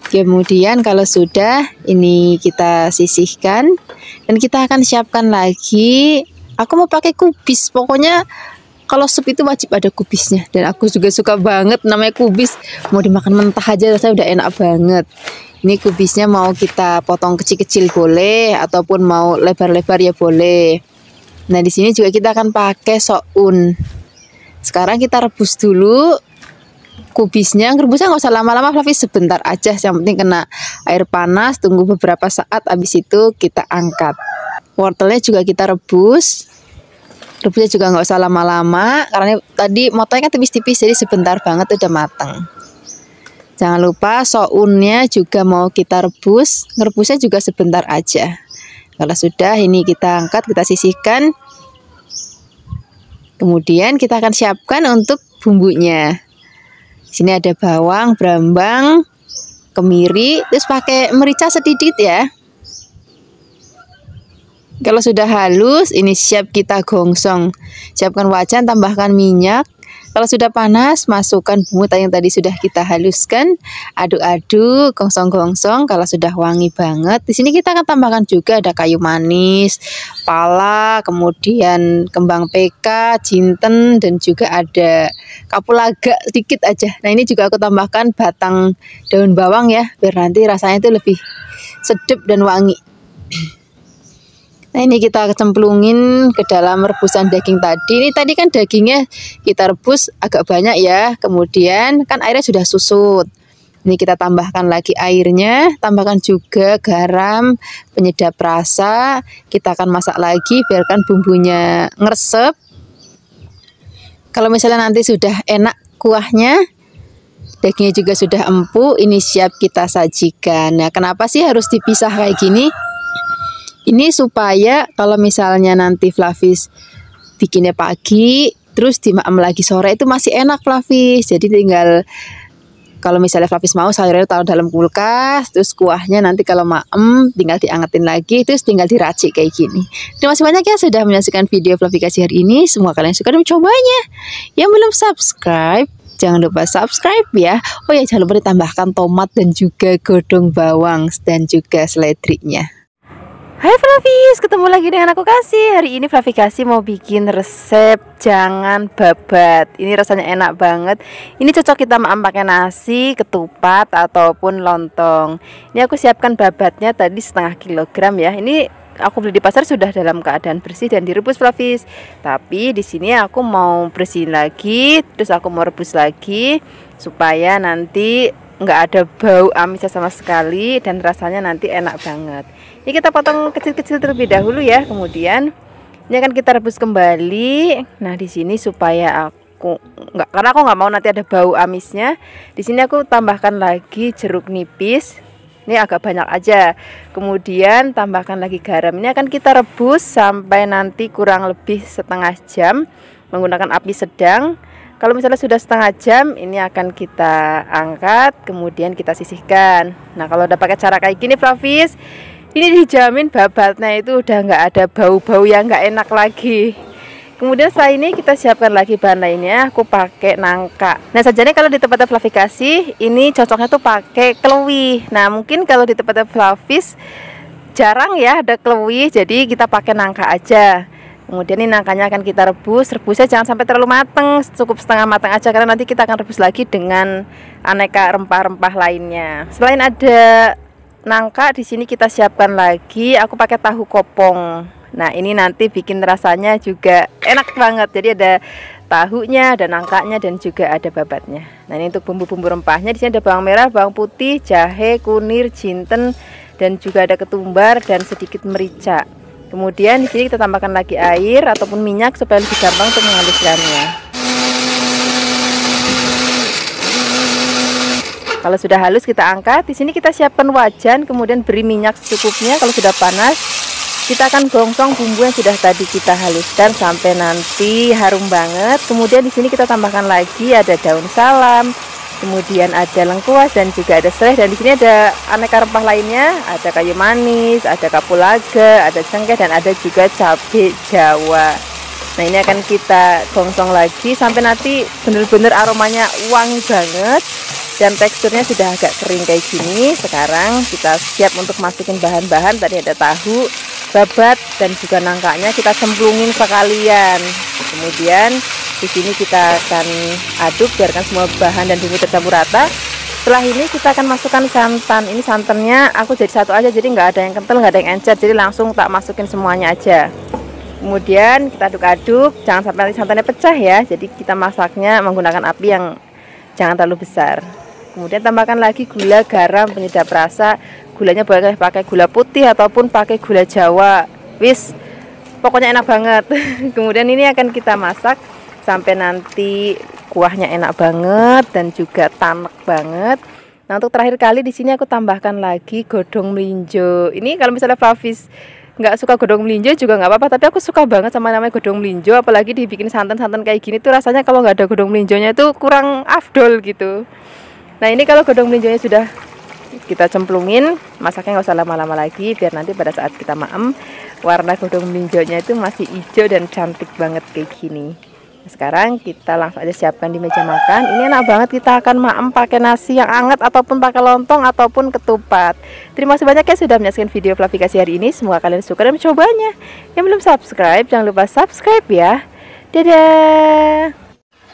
[SPEAKER 1] Kemudian kalau sudah ini kita sisihkan dan kita akan siapkan lagi. Aku mau pakai kubis. Pokoknya kalau sup itu wajib ada kubisnya dan aku juga suka banget namanya kubis. Mau dimakan mentah aja rasanya udah enak banget. Ini kubisnya mau kita potong kecil-kecil boleh ataupun mau lebar-lebar ya boleh. Nah di sini juga kita akan pakai soun. Sekarang kita rebus dulu kubisnya. Rebusnya nggak usah lama-lama Flavis, sebentar aja. Yang penting kena air panas. Tunggu beberapa saat. Habis itu kita angkat. Wortelnya juga kita rebus. Rebusnya juga nggak usah lama-lama karena tadi motongnya kan tipis-tipis jadi sebentar banget udah matang. Jangan lupa sounnya juga mau kita rebus. Ngerebusnya juga sebentar aja. Kalau sudah ini kita angkat, kita sisihkan. Kemudian kita akan siapkan untuk bumbunya. Di sini ada bawang, brambang, kemiri, terus pakai merica sedikit ya. Kalau sudah halus, ini siap kita gongsong. Siapkan wajan, tambahkan minyak. Kalau sudah panas, masukkan bumbu yang tadi sudah kita haluskan. Aduk-aduk, gongsong-gongsong. Kalau sudah wangi banget, di sini kita akan tambahkan juga ada kayu manis, pala, kemudian kembang PK, jinten, dan juga ada kapulaga sedikit aja. Nah ini juga aku tambahkan batang daun bawang ya, biar nanti rasanya itu lebih sedap dan wangi. Nah ini kita cemplungin ke dalam rebusan daging tadi. Ini tadi kan dagingnya kita rebus agak banyak ya. Kemudian kan airnya sudah susut. Ini kita tambahkan lagi airnya. Tambahkan juga garam, penyedap rasa. Kita akan masak lagi biarkan bumbunya ngeresep. Kalau misalnya nanti sudah enak kuahnya, dagingnya juga sudah empuk, ini siap kita sajikan. Nah kenapa sih harus dipisah kayak gini? Ini supaya kalau misalnya nanti Flavis bikinnya pagi, terus dimaem lagi sore itu masih enak Flavis. Jadi tinggal kalau misalnya Flavis mau sayurnya taruh dalam kulkas, terus kuahnya nanti kalau maem tinggal diangetin lagi, terus tinggal diracik kayak gini. Terima kasih banyak ya sudah menyaksikan video Flavikasi hari ini. Semoga kalian suka dan mencobanya. Yang belum subscribe, jangan lupa subscribe ya. Oh ya jangan lupa ditambahkan tomat dan juga godong bawang dan juga seledriknya. Hai Flavis, ketemu lagi dengan aku Kasih. Hari ini Flavikasi mau bikin resep jangan babat. Ini rasanya enak banget. Ini cocok kita makan pakai nasi, ketupat ataupun lontong. Ini aku siapkan babatnya tadi setengah kilogram ya. Ini aku beli di pasar sudah dalam keadaan bersih dan direbus Flavis. Tapi di sini aku mau bersihin lagi, terus aku mau rebus lagi supaya nanti nggak ada bau amisnya sama sekali dan rasanya nanti enak banget. Ini kita potong kecil-kecil terlebih dahulu ya. Kemudian ini akan kita rebus kembali. Nah di sini supaya karena aku nggak mau nanti ada bau amisnya. Di sini aku tambahkan lagi jeruk nipis. Ini agak banyak aja. Kemudian tambahkan lagi garam. Ini akan kita rebus sampai nanti kurang lebih setengah jam menggunakan api sedang.
[SPEAKER 2] Kalau misalnya sudah setengah jam, ini akan kita angkat, kemudian kita sisihkan. Nah, kalau udah pakai cara kayak gini, Flavis, ini dijamin babatnya itu udah nggak ada bau-bau yang nggak enak lagi. Kemudian setelah ini kita siapkan lagi bahan lainnya. Aku pakai nangka. Nah, sajane kalau di tempatnya Flavi kasih, ini cocoknya tuh pakai klewi. Nah, mungkin kalau di tempatnya Flavis jarang ya ada klewi, jadi kita pakai nangka aja. Kemudian ini nangkanya akan kita rebus. Rebusnya jangan sampai terlalu mateng, cukup setengah matang aja, karena nanti kita akan rebus lagi dengan aneka rempah-rempah lainnya. Selain ada nangka, di sini kita siapkan lagi. Aku pakai tahu kopong. Nah, ini nanti bikin rasanya juga enak banget. Jadi ada tahunya, ada nangkanya, dan juga ada babatnya. Nah, ini untuk bumbu-bumbu rempahnya. Di sini ada bawang merah, bawang putih, jahe, kunir, jinten, dan juga ada ketumbar dan sedikit merica. Kemudian di sini kita tambahkan lagi air ataupun minyak supaya lebih gampang untuk menghaluskannya. Kalau sudah halus kita angkat. Di sini kita siapkan wajan, kemudian beri minyak secukupnya. Kalau sudah panas, kita akan gongsong bumbu yang sudah tadi kita haluskan sampai nanti harum banget. Kemudian di sini kita tambahkan lagi ada daun salam, kemudian ada lengkuas dan juga ada serai, dan di sini ada aneka rempah lainnya, ada kayu manis, ada kapulaga, ada cengkeh, dan ada juga cabai Jawa. Nah, ini akan kita gongsong lagi sampai nanti benar-benar aromanya wangi banget dan teksturnya sudah agak kering kayak gini. Sekarang kita siap untuk masukin bahan-bahan. Tadi ada tahu, babat, dan juga nangkanya kita cemplungin sekalian. Kemudian di sini kita akan aduk, biarkan semua bahan dan bumbu tercampur rata. Setelah ini kita akan masukkan santan. Ini santannya aku jadi satu aja, jadi nggak ada yang kental, nggak ada yang encer, jadi langsung tak masukin semuanya aja. Kemudian kita aduk-aduk, jangan sampai nanti santannya pecah ya. Jadi kita masaknya menggunakan api yang jangan terlalu besar. Kemudian tambahkan lagi gula, garam, penyedap rasa. Gulanya boleh pakai gula putih ataupun pakai gula Jawa. Wis, pokoknya enak banget. Kemudian ini akan kita masak sampai nanti kuahnya enak banget dan juga tanek banget. Nah, untuk terakhir kali di sini aku tambahkan lagi godong melinjo. Ini kalau misalnya Flavis nggak suka godong melinjo juga nggak apa-apa, tapi aku suka banget sama namanya godong melinjo, apalagi dibikin santan-santan kayak gini tuh rasanya kalau nggak ada godong melinjonya itu kurang afdol gitu. Nah, ini kalau godong melinjonya sudah kita cemplungin, masaknya nggak usah lama-lama lagi, biar nanti pada saat kita maem warna godong melinjonya itu masih hijau dan cantik banget kayak gini. Nah, sekarang kita langsung aja siapkan di meja makan. Ini enak banget, kita akan maem pakai nasi yang hangat ataupun pakai lontong ataupun ketupat. Terima kasih banyak ya sudah menyaksikan video Flavi kasih hari ini. Semoga kalian suka dan mencobanya. Yang belum subscribe, jangan lupa subscribe ya. Dadah.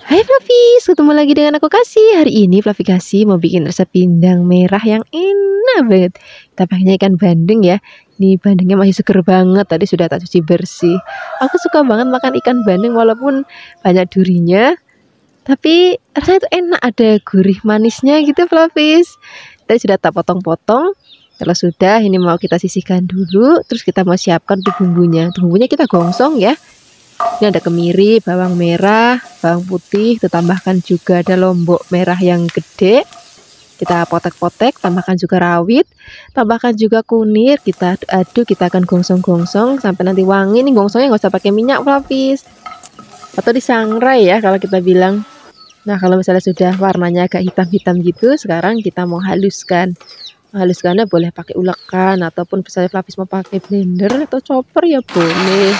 [SPEAKER 1] Hai Flavis, ketemu lagi dengan aku Kasih. Hari ini Flavi kasih mau bikin resep pindang merah yang enak banget. Kita pakainya ikan bandeng ya. Ini bandengnya masih seger banget, tadi sudah tak cuci bersih. Aku suka banget makan ikan bandeng walaupun banyak durinya, tapi rasanya itu enak, ada gurih manisnya gitu Flavis. Tadi sudah tak potong-potong. Kalau sudah, ini mau kita sisihkan dulu. Terus kita mau siapkan untuk bumbunya. Untuk bumbunya kita gongsong ya. Ini ada kemiri, bawang merah, bawang putih, ditambahkan juga ada lombok merah yang gede. Kita potek-potek, tambahkan juga rawit, tambahkan juga kunir, kita aduk, kita akan gongsong-gongsong sampai nanti wangi. Ini gongsongnya nggak usah pakai minyak Flavis, atau disangrai ya kalau kita bilang. Nah, kalau misalnya sudah warnanya agak hitam-hitam gitu, sekarang kita mau haluskan. Haluskannya boleh pakai ulekan ataupun misalnya Flavis mau pakai blender atau chopper ya boleh.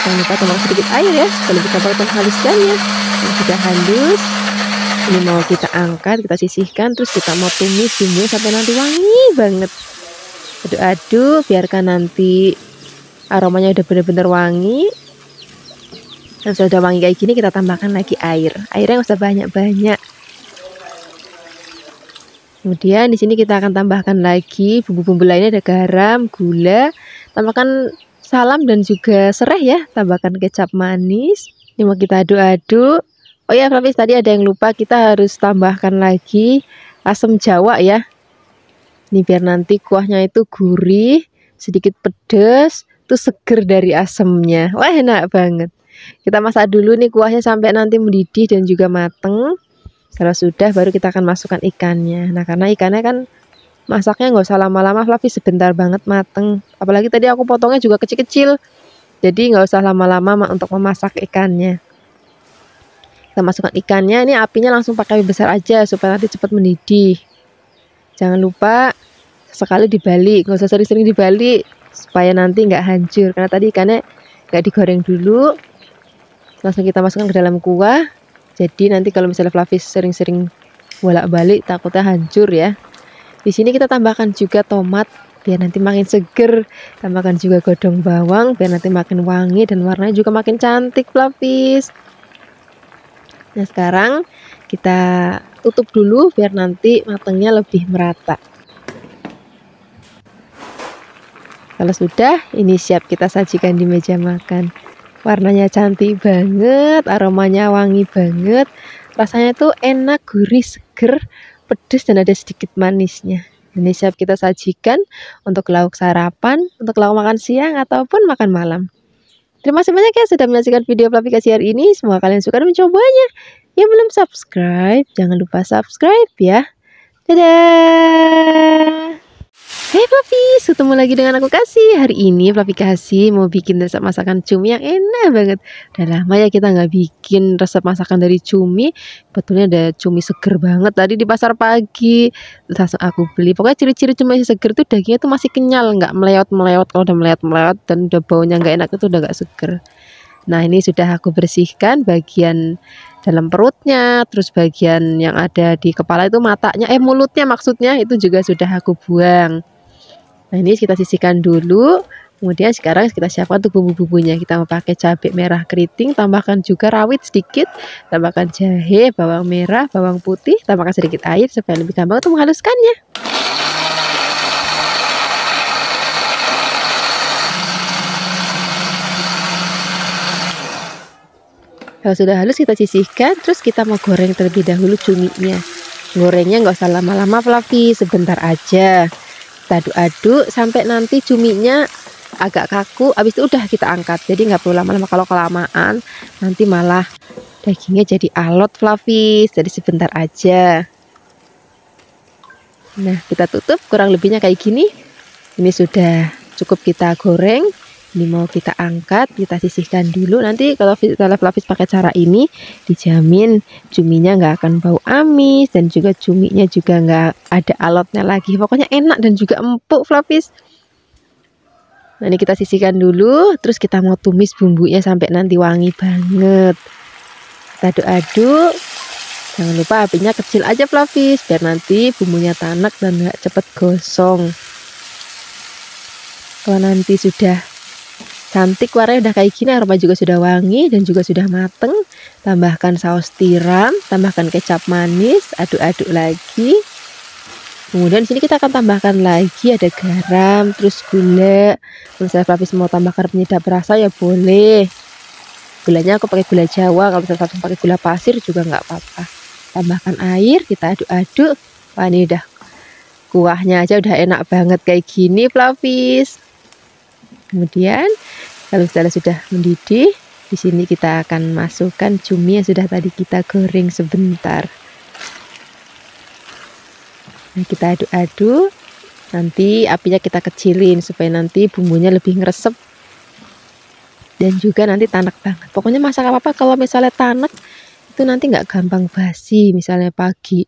[SPEAKER 1] Jangan lupa tambahkan sedikit air ya, supaya lebih gampang untuk menghaluskannya. Ini sudah halus. Ini mau kita angkat, kita sisihkan, terus kita mau tumis bumbunya sampai nanti wangi banget. Aduk-aduk, biarkan nanti aromanya udah benar-benar wangi. Dan sudah wangi kayak gini, kita tambahkan lagi air. Airnya nggak usah banyak-banyak. Kemudian di sini kita akan tambahkan lagi bumbu-bumbu lainnya, ada garam, gula, tambahkan salam dan juga serai ya, tambahkan kecap manis. Ini mau kita aduk-aduk. Oh ya Flavis, tadi ada yang lupa, kita harus tambahkan lagi asam jawa ya. Ini biar nanti kuahnya itu gurih, sedikit pedas, tuh seger dari asamnya. Wah, enak banget. Kita masak dulu nih kuahnya sampai nanti mendidih dan juga mateng. Kalau sudah, baru kita akan masukkan ikannya. Nah, karena ikannya kan masaknya nggak usah lama-lama Flavis, sebentar banget mateng. Apalagi tadi aku potongnya juga kecil-kecil, jadi nggak usah lama-lama untuk memasak ikannya. Kita masukkan ikannya, ini apinya langsung pakai besar aja supaya nanti cepat mendidih. Jangan lupa sekali dibalik, nggak usah sering-sering dibalik supaya nanti nggak hancur, karena tadi ikannya nggak digoreng dulu. Langsung kita masukkan ke dalam kuah. Jadi nanti kalau misalnya Fluffy sering-sering bolak-balik takutnya hancur ya. Di sini kita tambahkan juga tomat biar nanti makin seger. Tambahkan juga godong bawang biar nanti makin wangi dan warnanya juga makin cantik Fluffy. Nah sekarang kita tutup dulu biar nanti matangnya lebih merata. Kalau sudah, ini siap kita sajikan di meja makan. Warnanya cantik banget, aromanya wangi banget. Rasanya tuh enak, gurih, seger, pedas dan ada sedikit manisnya. Ini siap kita sajikan untuk lauk sarapan, untuk lauk makan siang ataupun makan malam. Terima kasih banyak ya sudah menyaksikan video Fluffy Kasih hari ini. Semoga kalian suka dan mencobanya. Yang belum subscribe, jangan lupa subscribe ya. Dadah. Hey Fluffy, ketemu lagi dengan aku Kasih. Hari ini Fluffy Kasih mau bikin resep masakan cumi yang enak banget. Udah lama ya kita nggak bikin resep masakan dari cumi. Betulnya ada cumi seger banget tadi di pasar pagi. Terus langsung aku beli. Pokoknya ciri-ciri cumi seger tuh dagingnya tuh masih kenyal, nggak melewat-melewat. Kalau udah melewat-melewat dan udah baunya nggak enak itu udah nggak seger. Nah ini sudah aku bersihkan bagian dalam perutnya, terus bagian yang ada di kepala itu matanya, mulutnya maksudnya itu juga sudah aku buang. Nah ini kita sisihkan dulu. Kemudian sekarang kita siapkan untuk bumbu-bumbunya. Kita mau pakai cabai merah keriting, tambahkan juga rawit sedikit, tambahkan jahe, bawang merah, bawang putih, tambahkan sedikit air supaya lebih gampang untuk menghaluskannya. Kalau sudah halus kita sisihkan, terus kita mau goreng terlebih dahulu cuminya. Gorengnya nggak usah lama-lama Fluffy, sebentar aja. Kita aduk-aduk sampai nanti cuminya agak kaku, habis itu udah kita angkat. Jadi nggak perlu lama-lama, kalau kelamaan nanti malah dagingnya jadi alot Fluffy. Jadi sebentar aja. Nah kita tutup, kurang lebihnya kayak gini. Ini sudah cukup kita goreng. Ini mau kita angkat, kita sisihkan dulu. Nanti kalau Fluffy pakai cara ini, dijamin cuminya nggak akan bau amis dan juga cuminya juga nggak ada alotnya lagi. Pokoknya enak dan juga empuk Fluffy. Nah ini kita sisihkan dulu, terus kita mau tumis bumbunya sampai nanti wangi banget. Kita aduk-aduk. Jangan lupa apinya kecil aja Fluffy, biar nanti bumbunya tanak dan nggak cepet gosong. Kalau nanti sudah cantik warnanya udah kayak gini, aroma juga sudah wangi dan juga sudah mateng. Tambahkan saus tiram, tambahkan kecap manis, aduk-aduk lagi. Kemudian di sini kita akan tambahkan lagi ada garam, terus gula. Kalau misalnya Fluffy mau tambahkan penyedap rasa ya boleh. Gulanya aku pakai gula Jawa, kalau misalnya Fluffy pakai gula pasir juga nggak apa-apa. Tambahkan air, kita aduk-aduk. Wah ini udah kuahnya aja udah enak banget kayak gini Fluffy. Kemudian kalau misalnya sudah mendidih, di sini kita akan masukkan cumi yang sudah tadi kita goreng sebentar. Nah, kita aduk-aduk. Nanti apinya kita kecilin supaya nanti bumbunya lebih ngeresep dan juga nanti tanak banget. Pokoknya masak apa-apa kalau misalnya tanak itu nanti nggak gampang basi. Misalnya pagi,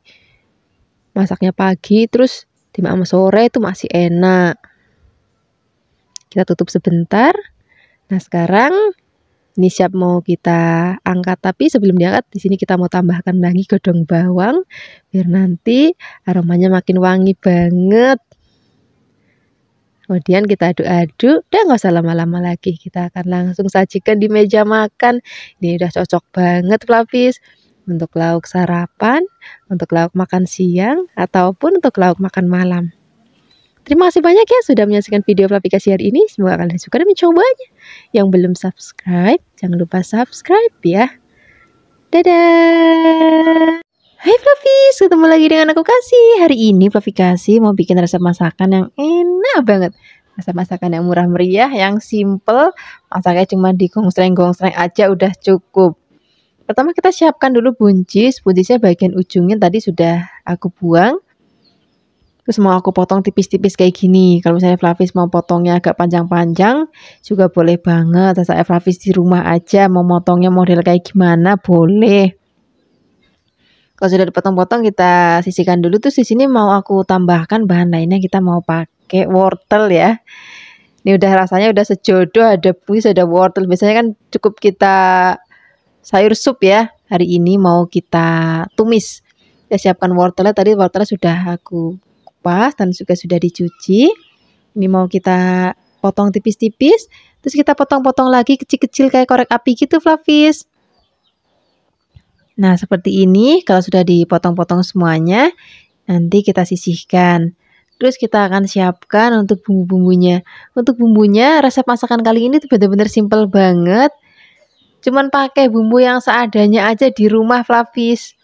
[SPEAKER 1] masaknya pagi terus dimakan sore itu masih enak. Kita tutup sebentar. Nah sekarang ini siap mau kita angkat, tapi sebelum diangkat di sini kita mau tambahkan lagi godong bawang biar nanti aromanya makin wangi banget. Kemudian kita aduk-aduk, udah nggak usah lama-lama lagi, kita akan langsung sajikan di meja makan. Ini udah cocok banget Fluffy untuk lauk sarapan, untuk lauk makan siang ataupun untuk lauk makan malam. Terima kasih banyak ya sudah menyaksikan video Fluffy Kasih hari ini. Semoga kalian suka dan mencobanya. Yang belum subscribe, jangan lupa subscribe ya. Dadah. Hai Fluffy, ketemu lagi dengan aku Kasih. Hari ini Fluffy Kasih mau bikin resep masakan yang enak banget. Resep masakan yang murah meriah, yang simple. Masaknya cuma digongsreng-gongsreng aja udah cukup. Pertama kita siapkan dulu buncis. Buncisnya bagian ujungnya tadi sudah aku buang. Terus mau aku potong tipis-tipis kayak gini. Kalau misalnya Fluffy mau potongnya agak panjang-panjang juga boleh banget. Saya Fluffy di rumah aja mau motongnya model kayak gimana boleh. Kalau sudah dipotong-potong kita sisihkan dulu. Terus di sini mau aku tambahkan bahan lainnya, kita mau pakai wortel ya. Ini udah rasanya udah sejodoh, ada puis, ada wortel. Biasanya kan cukup kita sayur sup ya. Hari ini mau kita tumis. Kita siapkan wortelnya, tadi wortelnya sudah aku kupas dan juga sudah dicuci. Ini mau kita potong tipis-tipis. Terus kita potong-potong lagi kecil-kecil kayak korek api gitu, Flavis. Nah, seperti ini. Kalau sudah dipotong-potong semuanya, nanti kita sisihkan. Terus kita akan siapkan untuk bumbu-bumbunya. Untuk bumbunya, resep masakan kali ini tuh benar-benar simple banget. Cuman pakai bumbu yang seadanya aja di rumah, Flavis.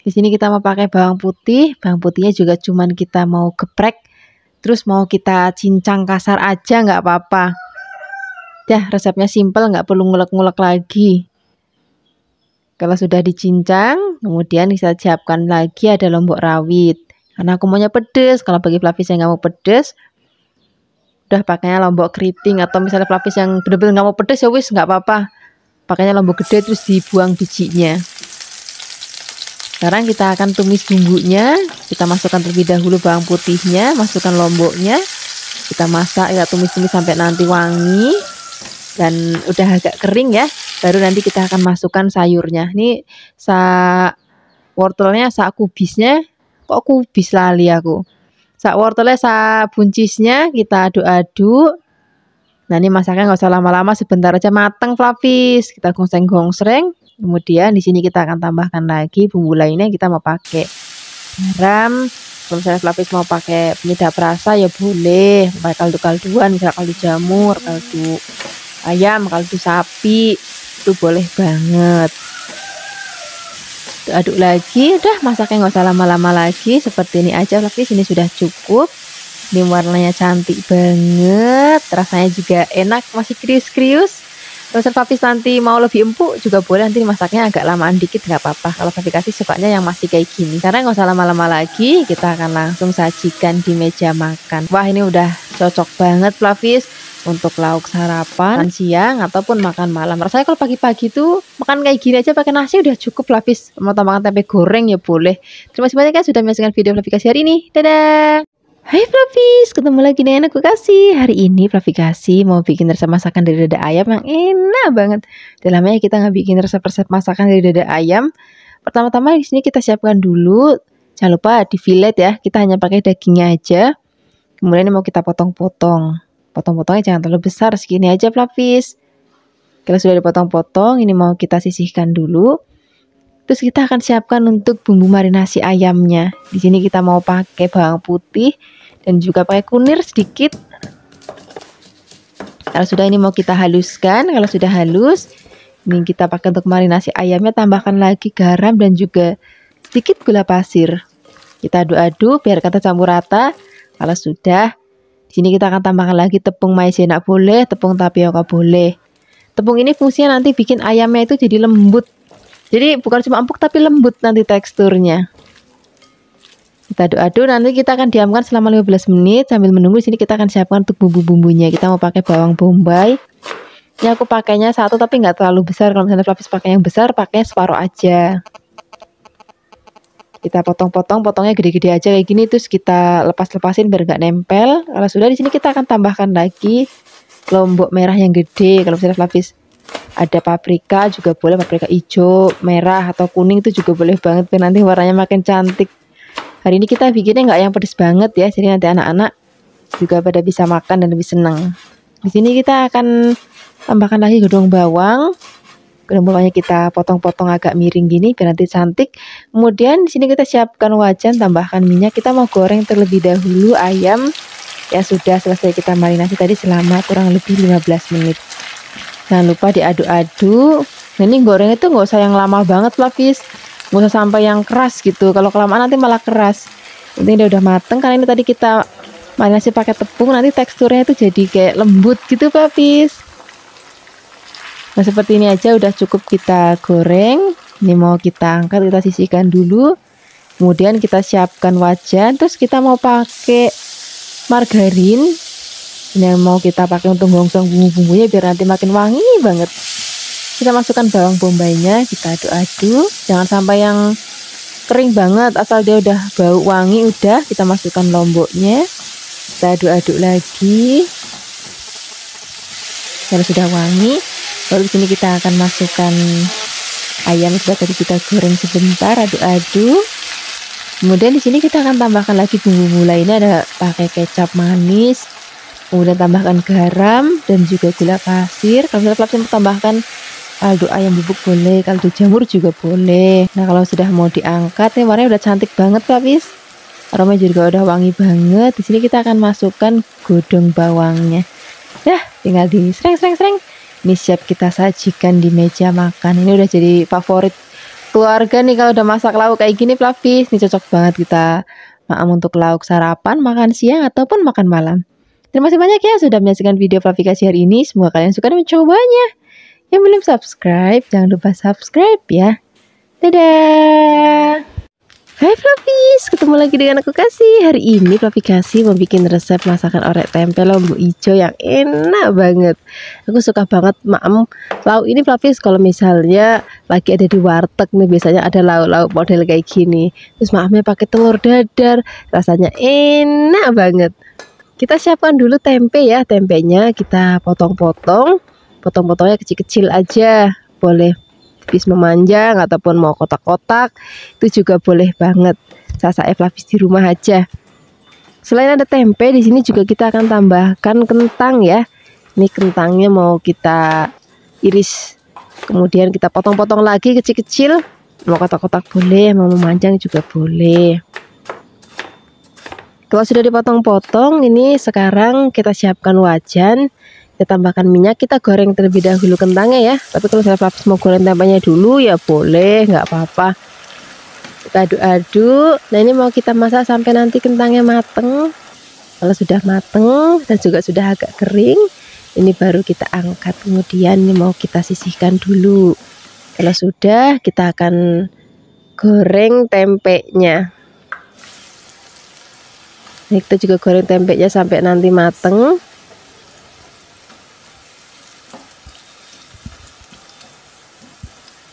[SPEAKER 1] Di sini kita mau pakai bawang putih. Bawang putihnya juga cuman kita mau geprek. Terus mau kita cincang kasar aja nggak apa-apa. Ya, resepnya simple, nggak perlu ngulek-ngulek lagi. Kalau sudah dicincang, kemudian kita siapkan lagi ada lombok rawit. Karena aku maunya pedes, kalau bagi Flavis yang nggak mau pedes, udah pakainya lombok keriting. Atau misalnya Flavis yang bener-bener nggak mau pedes, ya wis nggak apa-apa. Pakainya lombok gede terus dibuang bijinya. Sekarang kita akan tumis bumbunya. Kita masukkan terlebih dahulu bawang putihnya, masukkan lomboknya. Kita masak, kita tumis-tumis sampai nanti wangi. Dan udah agak kering ya. Baru nanti kita akan masukkan sayurnya. Ini wortelnya kubisnya, kok kubis lali aku. Wortelnya buncisnya kita aduk-aduk. Nah, ini masaknya nggak usah lama-lama, sebentar aja mateng, Flavis. Kita gongseng-gongsreng. Kemudian di sini kita akan tambahkan lagi bumbu lainnya. Kita mau pakai garam. Kalau misalnya Flavis mau pakai penyedap rasa ya boleh. Pakai kaldu-kalduan, misalnya kaldu jamur, kaldu ayam, kaldu sapi, itu boleh banget. Aduk lagi, udah masaknya nggak usah lama-lama lagi, seperti ini aja. Flavis, ini sudah cukup. Ini warnanya cantik banget, rasanya juga enak, masih krius-krius. Kalau Flavis nanti mau lebih empuk juga boleh, nanti masaknya agak lamaan dikit nggak apa-apa. Kalau Flavis sukanya yang masih kayak gini. Karena nggak usah lama-lama lagi, kita akan langsung sajikan di meja makan. Wah, ini udah cocok banget, Flavis, untuk lauk sarapan siang ataupun makan malam. Rasanya kalau pagi-pagi tuh makan kayak gini aja pakai nasi udah cukup, Flavis. Mau tambahkan tempe goreng ya boleh. Terima kasih banyak ya sudah menyaksikan video Flavis hari ini. Dadah. Hai Flavis, ketemu lagi dengan aku Kasih. Hari ini Flavis mau bikin resep masakan dari dada ayam yang enak banget. Udah lama ya kita nggak bikin resep-resep masakan dari dada ayam. Pertama-tama di sini kita siapkan dulu. Jangan lupa di fillet ya. Kita hanya pakai dagingnya aja. Kemudian mau kita potong-potong. Potong-potongnya jangan terlalu besar, segini aja, Flavis. Kalau sudah dipotong-potong, ini mau kita sisihkan dulu. Terus kita akan siapkan untuk bumbu marinasi ayamnya. Di sini kita mau pakai bawang putih dan juga pakai kunir sedikit. Kalau sudah ini mau kita haluskan. Kalau sudah halus, ini kita pakai untuk marinasi ayamnya. Tambahkan lagi garam dan juga sedikit gula pasir. Kita aduk-aduk biar kita campur rata. Kalau sudah, di sini kita akan tambahkan lagi tepung maizena boleh, tepung tapioka boleh. Tepung ini fungsinya nanti bikin ayamnya itu jadi lembut. Jadi bukan cuma empuk tapi lembut nanti teksturnya. Kita aduk-aduk, nanti kita akan diamkan selama 15 menit sambil menunggu. Di sini kita akan siapkan untuk bumbu-bumbunya. Kita mau pakai bawang bombay. Ini aku pakainya satu tapi nggak terlalu besar. Kalau misalnya Flavis pakai yang besar, pakai separuh aja. Kita potong-potong, potongnya gede-gede aja kayak gini, terus kita lepas-lepasin biar nggak nempel. Kalau sudah, di sini kita akan tambahkan lagi lombok merah yang gede. Kalau misalnya Flavis ada paprika juga boleh, paprika hijau, merah atau kuning itu juga boleh banget biar nanti warnanya makin cantik. Hari ini kita bikinnya nggak yang pedes banget ya, jadi nanti anak-anak juga pada bisa makan dan lebih senang. Di sini kita akan tambahkan lagi gedung bawang. Gedung bawangnya kita potong-potong agak miring gini biar nanti cantik. Kemudian di sini kita siapkan wajan, tambahkan minyak. Kita mau goreng terlebih dahulu ayam yang sudah selesai kita marinasi tadi selama kurang lebih 15 menit. Jangan lupa diaduk-aduk. Nah, ini goreng itu nggak usah yang lama banget, Flavis. Nggak usah sampai yang keras gitu. Kalau kelamaan nanti malah keras. Ini dia udah mateng. Karena ini tadi kita marinasi pakai tepung, nanti teksturnya itu jadi kayak lembut gitu, Flavis. Nah, seperti ini aja udah cukup kita goreng. Ini mau kita angkat, kita sisihkan dulu. Kemudian kita siapkan wajan. Terus kita mau pakai margarin. Ini yang mau kita pakai untuk gongsong bumbu-bumbunya biar nanti makin wangi banget. Kita masukkan bawang bombaynya, kita aduk-aduk. Jangan sampai yang kering banget, asal dia udah bau wangi udah kita masukkan lomboknya. Kita aduk-aduk lagi. Kalau sudah wangi, baru sini kita akan masukkan ayam sudah tadi kita goreng sebentar, aduk-aduk. Kemudian di sini kita akan tambahkan lagi bumbu-bumbu lainnya, ada pakai kecap manis, kemudian tambahkan garam dan juga gula pasir. Kalau misalnya Flavis mau tambahkan kaldu ayam bubuk boleh, kaldu jamur juga boleh. Nah kalau sudah mau diangkat, nih warnanya udah cantik banget Flavis. Aromanya juga udah wangi banget. Di sini kita akan masukkan godong bawangnya. Dah, tinggal di sereng. Ini siap kita sajikan di meja makan. Ini udah jadi favorit keluarga nih kalau udah masak lauk kayak gini Flavis. Ini cocok banget kita untuk lauk sarapan, makan siang ataupun makan malam. Terima kasih banyak ya sudah menyaksikan video Flavikasi hari ini. Semoga kalian suka dan mencobanya. Yang belum subscribe, jangan lupa subscribe ya. Dadah. Hai Flavis, ketemu lagi dengan aku Kasih. Hari ini Flavikasi mau bikin resep masakan orek tempe lombok hijau yang enak banget. Aku suka banget lauk ini Flavis. Kalau misalnya lagi ada di warteg nih, biasanya ada lauk-lauk model kayak gini. Terus pakai telur dadar, rasanya enak banget. Kita siapkan dulu tempe ya. Tempenya kita potong-potong. Potong-potongnya kecil-kecil aja. Boleh tipis memanjang ataupun mau kotak-kotak itu juga boleh banget. Sasa Flavis di rumah aja. Selain ada tempe, di sini juga kita akan tambahkan kentang ya. Ini kentangnya mau kita iris, kemudian kita potong-potong lagi kecil-kecil. Mau kotak-kotak boleh, mau memanjang juga boleh. Kalau sudah dipotong-potong, ini sekarang kita siapkan wajan. Kita tambahkan minyak, kita goreng terlebih dahulu kentangnya ya. Tapi kalau saya Flavis mau goreng tempenya dulu ya boleh, nggak apa-apa. Kita aduk-aduk. Nah ini mau kita masak sampai nanti kentangnya mateng. Kalau sudah mateng dan juga sudah agak kering, ini baru kita angkat. Kemudian ini mau kita sisihkan dulu. Kalau sudah, kita akan goreng tempenya. Ini kita juga goreng tempenya sampai nanti mateng.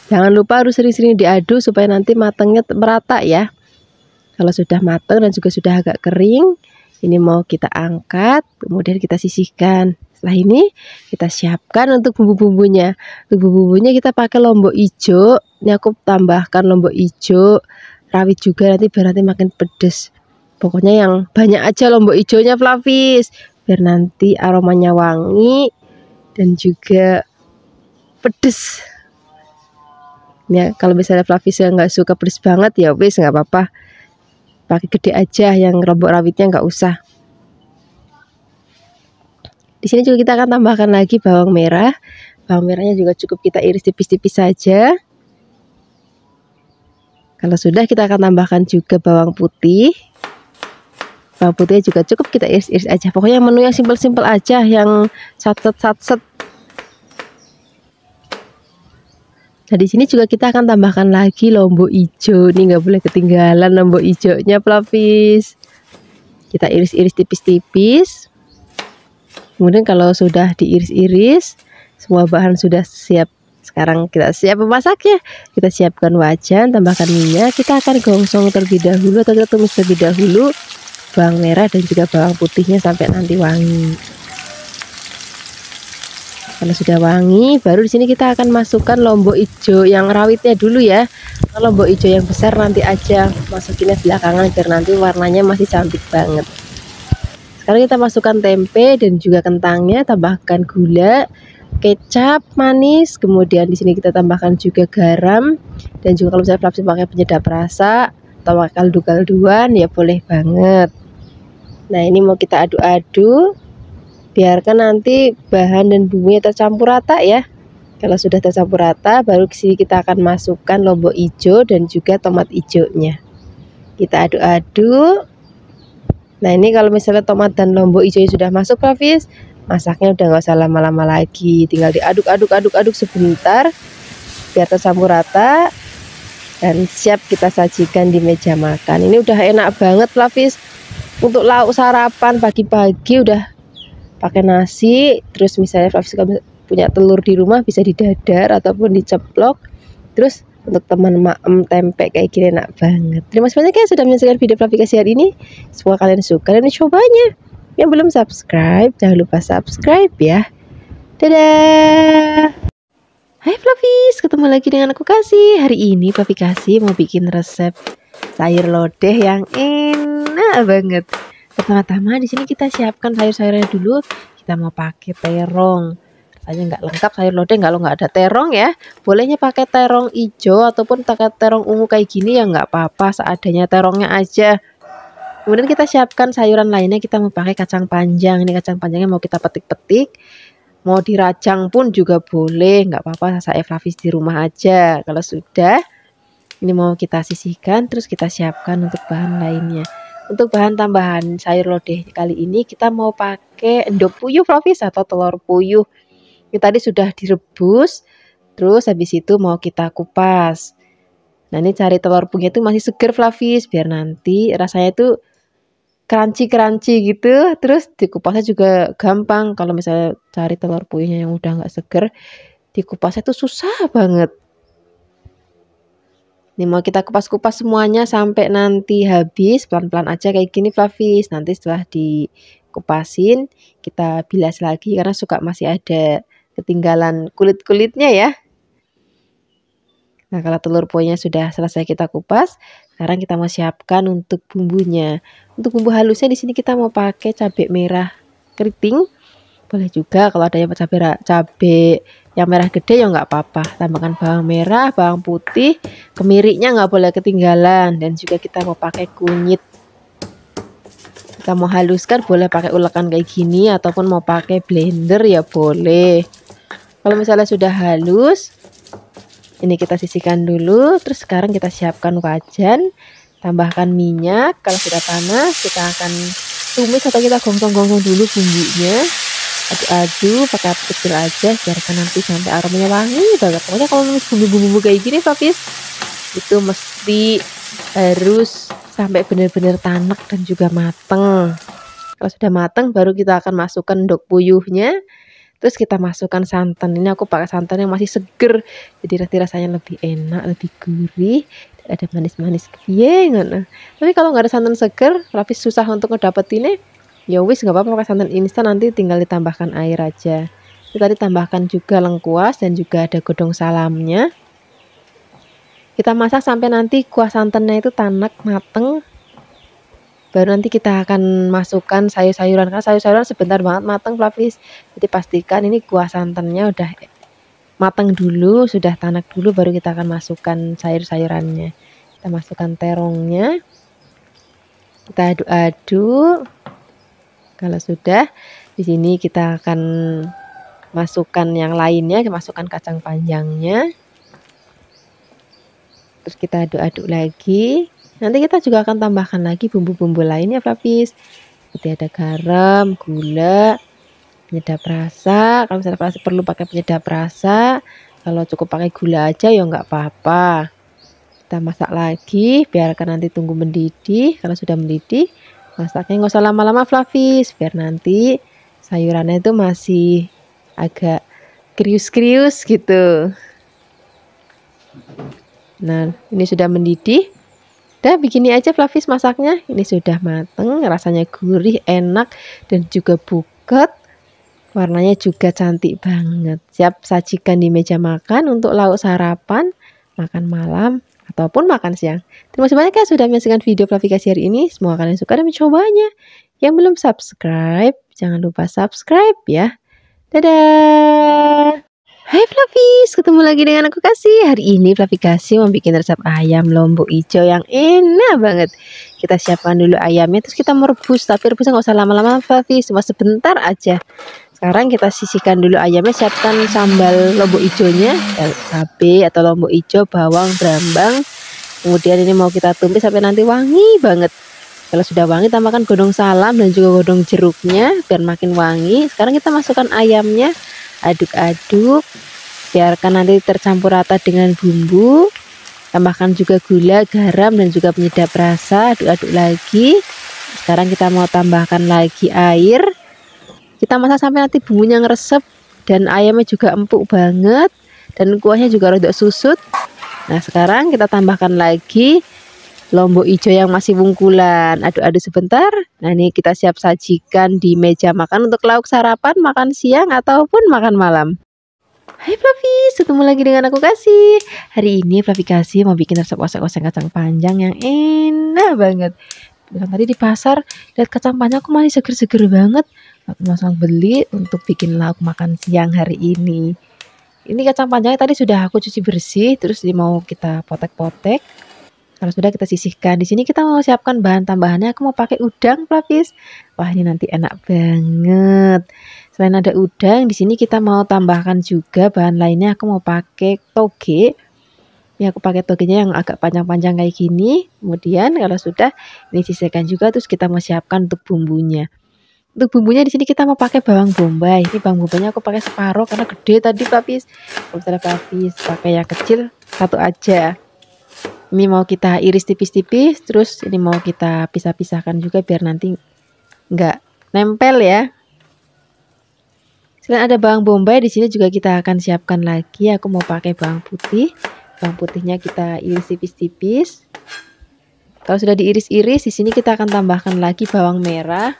[SPEAKER 1] Jangan lupa harus sering-sering diaduk supaya nanti matangnya merata ya. Kalau sudah matang dan juga sudah agak kering, ini mau kita angkat, kemudian kita sisihkan. Setelah ini kita siapkan untuk bumbu-bumbunya. Untuk bumbu-bumbunya kita pakai lombok hijau. Ini aku tambahkan lombok hijau, rawit juga nanti biar nanti makin pedes. Pokoknya yang banyak aja lombok hijaunya Flavis, biar nanti aromanya wangi dan juga pedes. Ya, kalau misalnya Flavis yang nggak suka pedes banget ya wis nggak apa-apa, pakai gede aja, yang lombok rawitnya nggak usah. Di sini juga kita akan tambahkan lagi bawang merah. Bawang merahnya juga cukup kita iris tipis-tipis saja. Kalau sudah, kita akan tambahkan juga bawang putih. Bawang putihnya juga cukup kita iris-iris aja. Pokoknya menu yang simpel-simpel aja, yang satset. Nah di sini juga kita akan tambahkan lagi lombok hijau. Ini nggak boleh ketinggalan lombok hijaunya Flavis. Kita iris-iris tipis-tipis. Kemudian kalau sudah diiris-iris, semua bahan sudah siap. Sekarang kita siap memasaknya. Kita siapkan wajan, tambahkan minyak. Kita akan gongsong terlebih dahulu atau kita tumis terlebih dahulu bawang merah dan juga bawang putihnya sampai nanti wangi. Kalau sudah wangi, baru di sini kita akan masukkan lombok hijau yang rawitnya dulu ya. Kalau lombok hijau yang besar nanti aja, masukinnya belakangan biar nanti warnanya masih cantik banget. Sekarang kita masukkan tempe dan juga kentangnya, tambahkan gula, kecap manis, kemudian di sini kita tambahkan juga garam dan juga kalau misalnya Flavis pakai penyedap rasa atau kaldu-kalduan ya boleh banget. Nah ini mau kita aduk-aduk. Biarkan nanti bahan dan bumbunya tercampur rata ya. Kalau sudah tercampur rata, baru ke sini kita akan masukkan lombok hijau dan juga tomat hijaunya. Kita aduk-aduk. Nah ini kalau misalnya tomat dan lombok hijaunya sudah masuk Flavis, masaknya udah nggak usah lama-lama lagi. Tinggal diaduk-aduk sebentar biar tercampur rata dan siap kita sajikan di meja makan. Ini udah enak banget Flavis. Untuk lauk sarapan pagi-pagi udah pakai nasi, terus misalnya Flavis punya telur di rumah bisa didadar ataupun diceplok, terus Untuk teman maem tempe kayak gini enak banget. Terima kasih banyak ya sudah menyaksikan video Flavikasi hari ini. Semoga kalian suka dan cobanya. Yang belum subscribe, jangan lupa subscribe ya. Dadah. Hai Flavis, ketemu lagi dengan aku Kasih. Hari ini Flavikasi mau bikin resep sayur lodeh yang enak banget. Pertama-tama di sini kita siapkan sayur-sayurnya dulu. Kita mau pakai terong. Rasanya nggak lengkap sayur lodeh kalau nggak ada terong ya. Bolehnya pakai terong hijau ataupun pakai terong ungu kayak gini ya nggak apa-apa. Seadanya terongnya aja. Kemudian kita siapkan sayuran lainnya. Kita mau pakai kacang panjang. Ini kacang panjangnya mau kita petik-petik. Mau dirajang pun juga boleh, nggak apa-apa, saya Flavis di rumah aja. Kalau sudah, ini mau kita sisihkan, terus kita siapkan untuk bahan lainnya. Untuk bahan tambahan sayur lodeh kali ini kita mau pakai endog puyuh Flavis atau telur puyuh. Ini tadi sudah direbus, terus habis itu mau kita kupas. Nah ini cari telur puyuhnya itu masih seger Flavis, biar nanti rasanya itu crunchy gitu, terus dikupasnya juga gampang. Kalau misalnya cari telur puyuhnya yang udah nggak seger, dikupasnya tuh susah banget. Ini mau kita kupas-kupas semuanya sampai nanti habis, pelan-pelan aja kayak gini Flavis. Nanti setelah dikupasin kita bilas lagi karena suka masih ada ketinggalan kulit-kulitnya ya. Nah, kalau telur puyuhnya sudah selesai kita kupas, sekarang kita mau siapkan untuk bumbunya. Untuk bumbu halusnya di sini kita mau pakai cabai merah keriting. Boleh juga kalau ada yang cabai yang merah gede ya nggak apa-apa. Tambahkan bawang merah, bawang putih, kemirinya nggak boleh ketinggalan. Dan juga kita mau pakai kunyit. Kita mau haluskan boleh pakai ulekan kayak gini ataupun mau pakai blender ya boleh. Kalau misalnya sudah halus, ini kita sisihkan dulu, terus sekarang kita siapkan wajan, tambahkan minyak. Kalau sudah panas, kita akan tumis atau kita gongsong-gongsong dulu bumbunya. Aduk-aduk, pakai api kecil aja, biarkan nanti sampai aromanya wangi banget. Pokoknya kalau numis bumbu-bumbu kayak gini, Flavis, itu mesti harus sampai benar-benar tanek dan juga mateng. Kalau sudah mateng, baru kita akan masukkan endog puyuhnya. Terus kita masukkan santan. Ini aku pakai santan yang masih seger, jadi nanti rasanya lebih enak, lebih gurih, ada manis-manis kepiye. Tapi kalau nggak ada santan seger, Flavis susah untuk ngedapetinnya. Ya wis nggak apa-apa pakai santan instan, nanti tinggal ditambahkan air aja. Kita ditambahkan juga lengkuas dan juga ada godong salamnya. Kita masak sampai nanti kuah santannya itu tanak mateng. Baru nanti kita akan masukkan sayur-sayuran, karena sayur-sayuran sebentar banget matang Flavis. Jadi pastikan ini kuah santannya udah matang dulu, sudah tanak dulu, baru kita akan masukkan sayur-sayurannya. Kita masukkan terongnya, kita aduk-aduk. Kalau sudah, di sini kita akan masukkan yang lainnya, masukkan kacang panjangnya. Terus kita aduk-aduk lagi. Nanti kita juga akan tambahkan lagi bumbu-bumbu lainnya Flavis. Seperti ada garam, gula, penyedap rasa. Kalau misalnya perlu pakai penyedap rasa, kalau cukup pakai gula aja ya nggak apa-apa. Kita masak lagi, biarkan nanti tunggu mendidih. Kalau sudah mendidih, masaknya nggak usah lama-lama Flavis, biar nanti sayurannya itu masih agak krius-krius gitu. Nah, ini sudah mendidih. Udah begini aja Flavis masaknya. Ini sudah mateng, rasanya gurih, enak, dan juga buket. Warnanya juga cantik banget. Siap sajikan di meja makan untuk lauk sarapan, makan malam, ataupun makan siang. Terima kasih banyak ya sudah menyaksikan video Flavikasi hari ini. Semoga kalian suka dan mencobanya. Yang belum subscribe, jangan lupa subscribe ya. Dadah! Hai Flavis, ketemu lagi dengan aku Kasih. Hari ini Flavikasi mau bikin resep ayam lombok hijau yang enak banget. Kita siapkan dulu ayamnya, terus kita merebus. Tapi rebusnya nggak usah lama-lama Flavis, cuma sebentar aja. Sekarang kita sisihkan dulu ayamnya, siapkan sambal lombok hijaunya, cabai atau lombok hijau, bawang, brambang. Kemudian ini mau kita tumis sampai nanti wangi banget. Kalau sudah wangi, tambahkan godong salam dan juga godong jeruknya biar makin wangi. Sekarang kita masukkan ayamnya. Aduk-aduk, biarkan nanti tercampur rata dengan bumbu. Tambahkan juga gula, garam, dan juga penyedap rasa. Aduk-aduk lagi. Sekarang kita mau tambahkan lagi air. Kita masak sampai nanti bumbunya ngeresep dan ayamnya juga empuk banget dan kuahnya juga rada susut. Nah, sekarang kita tambahkan lagi lombok hijau yang masih wungkulan. Aduk-aduk sebentar. Nah, ini kita siap sajikan di meja makan untuk lauk sarapan, makan siang, ataupun makan malam. Hai Fluffy, ketemu lagi dengan aku Kasih. Hari ini Fluffy Kasih mau bikin resep oseng-oseng kacang panjang yang enak banget. Tadi di pasar lihat kacang panjang aku masih seger-seger banget. Aku langsung beli untuk bikin lauk makan siang hari ini. Ini kacang panjangnya tadi sudah aku cuci bersih, terus ini mau kita potek-potek. Kalau sudah kita sisihkan. Di sini kita mau siapkan bahan tambahannya. Aku mau pakai udang, Fluffy. Wah, ini nanti enak banget. Selain ada udang, di sini kita mau tambahkan juga bahan lainnya. Aku mau pakai toge. Ini aku pakai togenya yang agak panjang-panjang kayak gini. Kemudian kalau sudah, ini sisihkan juga. Terus kita mau siapkan untuk bumbunya. Untuk bumbunya di sini kita mau pakai bawang bombay. Ini bawang bombaynya aku pakai separuh karena gede tadi, Fluffy. Kalau misalnya Fluffy pakai yang kecil, satu aja. Ini mau kita iris tipis-tipis, terus ini mau kita pisah-pisahkan juga biar nanti nggak nempel ya. Selain ada bawang bombay, di sini juga kita akan siapkan lagi. Aku mau pakai bawang putih. Bawang putihnya kita iris tipis-tipis. Kalau sudah diiris-iris, di sini kita akan tambahkan lagi bawang merah.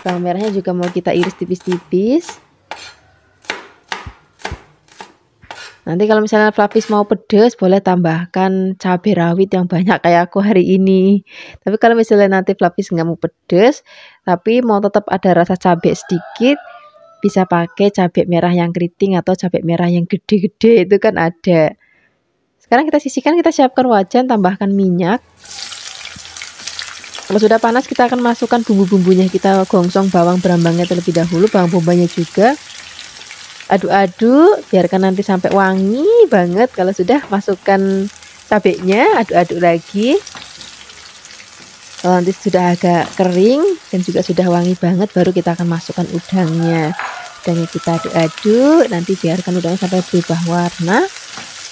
[SPEAKER 1] Bawang merahnya juga mau kita iris tipis-tipis. Nanti kalau misalnya Fluffy mau pedas, boleh tambahkan cabai rawit yang banyak kayak aku hari ini. Tapi kalau misalnya nanti Fluffy nggak mau pedas, tapi mau tetap ada rasa cabai sedikit, bisa pakai cabai merah yang keriting atau cabai merah yang gede-gede, itu kan ada. Sekarang kita sisihkan, kita siapkan wajan, tambahkan minyak. Kalau sudah panas, kita akan masukkan bumbu-bumbunya. Kita gongsong bawang berambangnya terlebih dahulu, bawang bombanya juga. Aduk-aduk, biarkan nanti sampai wangi banget. Kalau sudah, masukkan cabenya, aduk-aduk lagi. Kalau nanti sudah agak kering dan juga sudah wangi banget, baru kita akan masukkan udangnya. Udangnya kita aduk-aduk, nanti biarkan udangnya sampai berubah warna.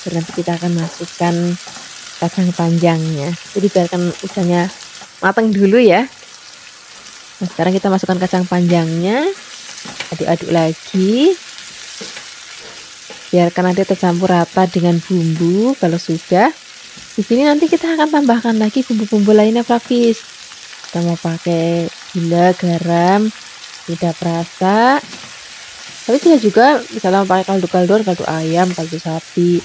[SPEAKER 1] Dan nanti kita akan masukkan kacang panjangnya. Jadi biarkan udangnya matang dulu ya. Nah, sekarang kita masukkan kacang panjangnya, aduk-aduk lagi. Biarkan nanti tercampur rata dengan bumbu. Kalau sudah, di sini nanti kita akan tambahkan lagi bumbu-bumbu lainnya, Fluffy. Kita mau pakai gula, garam, lidah perasa. Tapi bisa juga misalnya mau pakai kaldu-kalduan, kaldu ayam, kaldu sapi,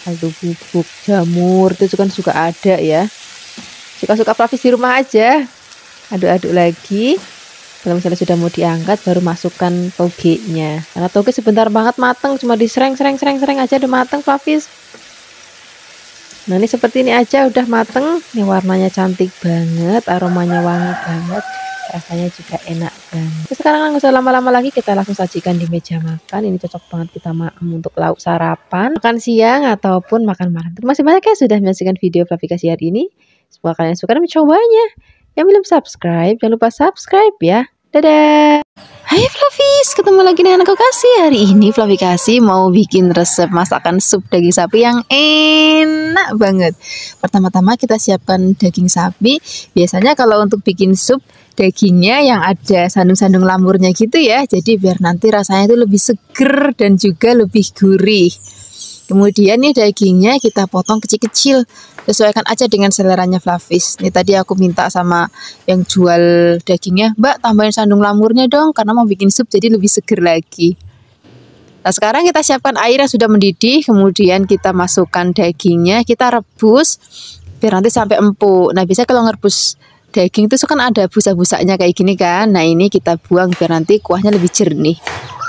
[SPEAKER 1] kaldu bubuk, jamur, itu kan juga ada ya. Suka-suka Fluffy di rumah aja. Aduk-aduk lagi. Kalau misalnya sudah mau diangkat, baru masukkan togenya. Karena toge sebentar banget mateng, cuma disereng aja udah mateng, Fluffy. Nah, ini seperti ini aja udah mateng. Ini warnanya cantik banget, aromanya wangi banget, rasanya juga enak banget. Terus sekarang nggak usah lama-lama lagi, kita langsung sajikan di meja makan. Ini cocok banget kita makan untuk lauk sarapan, makan siang ataupun makan malam. Terima kasih banyak ya sudah menyaksikan video Fluffy Kasih hari ini. Semoga kalian suka dan mencobanya. Yang belum subscribe, jangan lupa subscribe ya. Dadah. Hai Fluffy, ketemu lagi dengan aku Kasih. Hari ini Fluffy Kasih mau bikin resep masakan sup daging sapi yang enak banget. Pertama-tama kita siapkan daging sapi. Biasanya kalau untuk bikin sup, dagingnya yang ada sandung-sandung lamurnya gitu ya. Jadi biar nanti rasanya itu lebih seger dan juga lebih gurih. Kemudian nih dagingnya kita potong kecil-kecil, sesuaikan aja dengan seleranya Fluffy. Ini tadi aku minta sama yang jual dagingnya, Mbak tambahin sandung lamurnya dong karena mau bikin sup jadi lebih seger lagi. Nah, sekarang kita siapkan air yang sudah mendidih, kemudian kita masukkan dagingnya, kita rebus biar nanti sampai empuk. Nah, biasanya kalau ngerebus daging itu kan ada busa-busanya kayak gini kan. Nah, ini kita buang biar nanti kuahnya lebih jernih.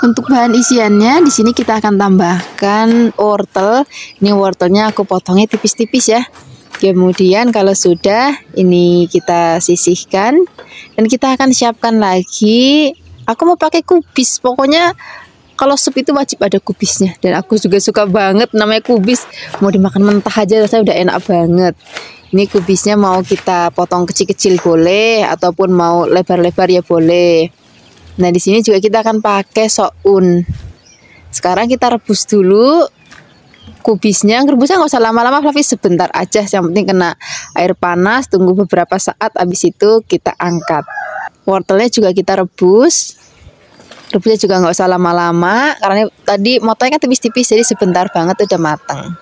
[SPEAKER 1] Untuk bahan isiannya di sini kita akan tambahkan wortel. Ini wortelnya aku potongnya tipis-tipis ya. Kemudian kalau sudah ini kita sisihkan dan kita akan siapkan lagi. Aku mau pakai kubis. Pokoknya kalau sup itu wajib ada kubisnya dan aku juga suka banget namanya kubis. Mau dimakan mentah aja rasanya udah enak banget. Ini kubisnya mau kita potong kecil-kecil boleh ataupun mau lebar-lebar ya boleh. Nah, di sini juga kita akan pakai soun. Sekarang kita rebus dulu kubisnya. Rebusnya nggak usah lama-lama, Fluffy, sebentar aja. Yang penting kena air panas, tunggu beberapa saat, habis itu kita angkat. Wortelnya juga kita rebus. Rebusnya juga nggak usah lama-lama, karena tadi motongnya kan tipis-tipis, jadi sebentar banget udah matang.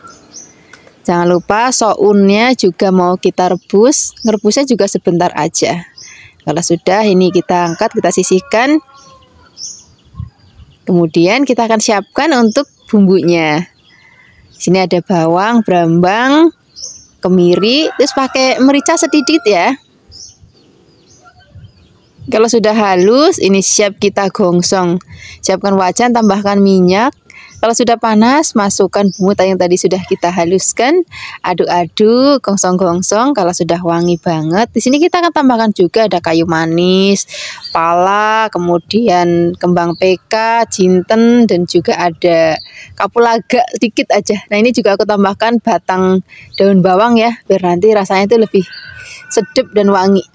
[SPEAKER 2] Jangan lupa sounnya juga mau kita rebus. Ngerebusnya juga sebentar aja. Kalau sudah, ini kita angkat, kita sisihkan. Kemudian kita akan siapkan untuk bumbunya. Sini ada bawang, brambang, kemiri, terus pakai merica sedikit ya. Kalau sudah halus, ini siap kita gongsong. Siapkan wajan, tambahkan minyak. Kalau sudah panas, masukkan bumbu yang tadi sudah kita haluskan. Aduk-aduk, gongsong-gongsong. Kalau sudah wangi banget, di sini kita akan tambahkan juga ada kayu manis, pala, kemudian kembang peka, jinten, dan juga ada kapulaga sedikit aja. Nah, ini juga aku tambahkan batang daun bawang ya, biar nanti rasanya itu lebih sedap dan wangi.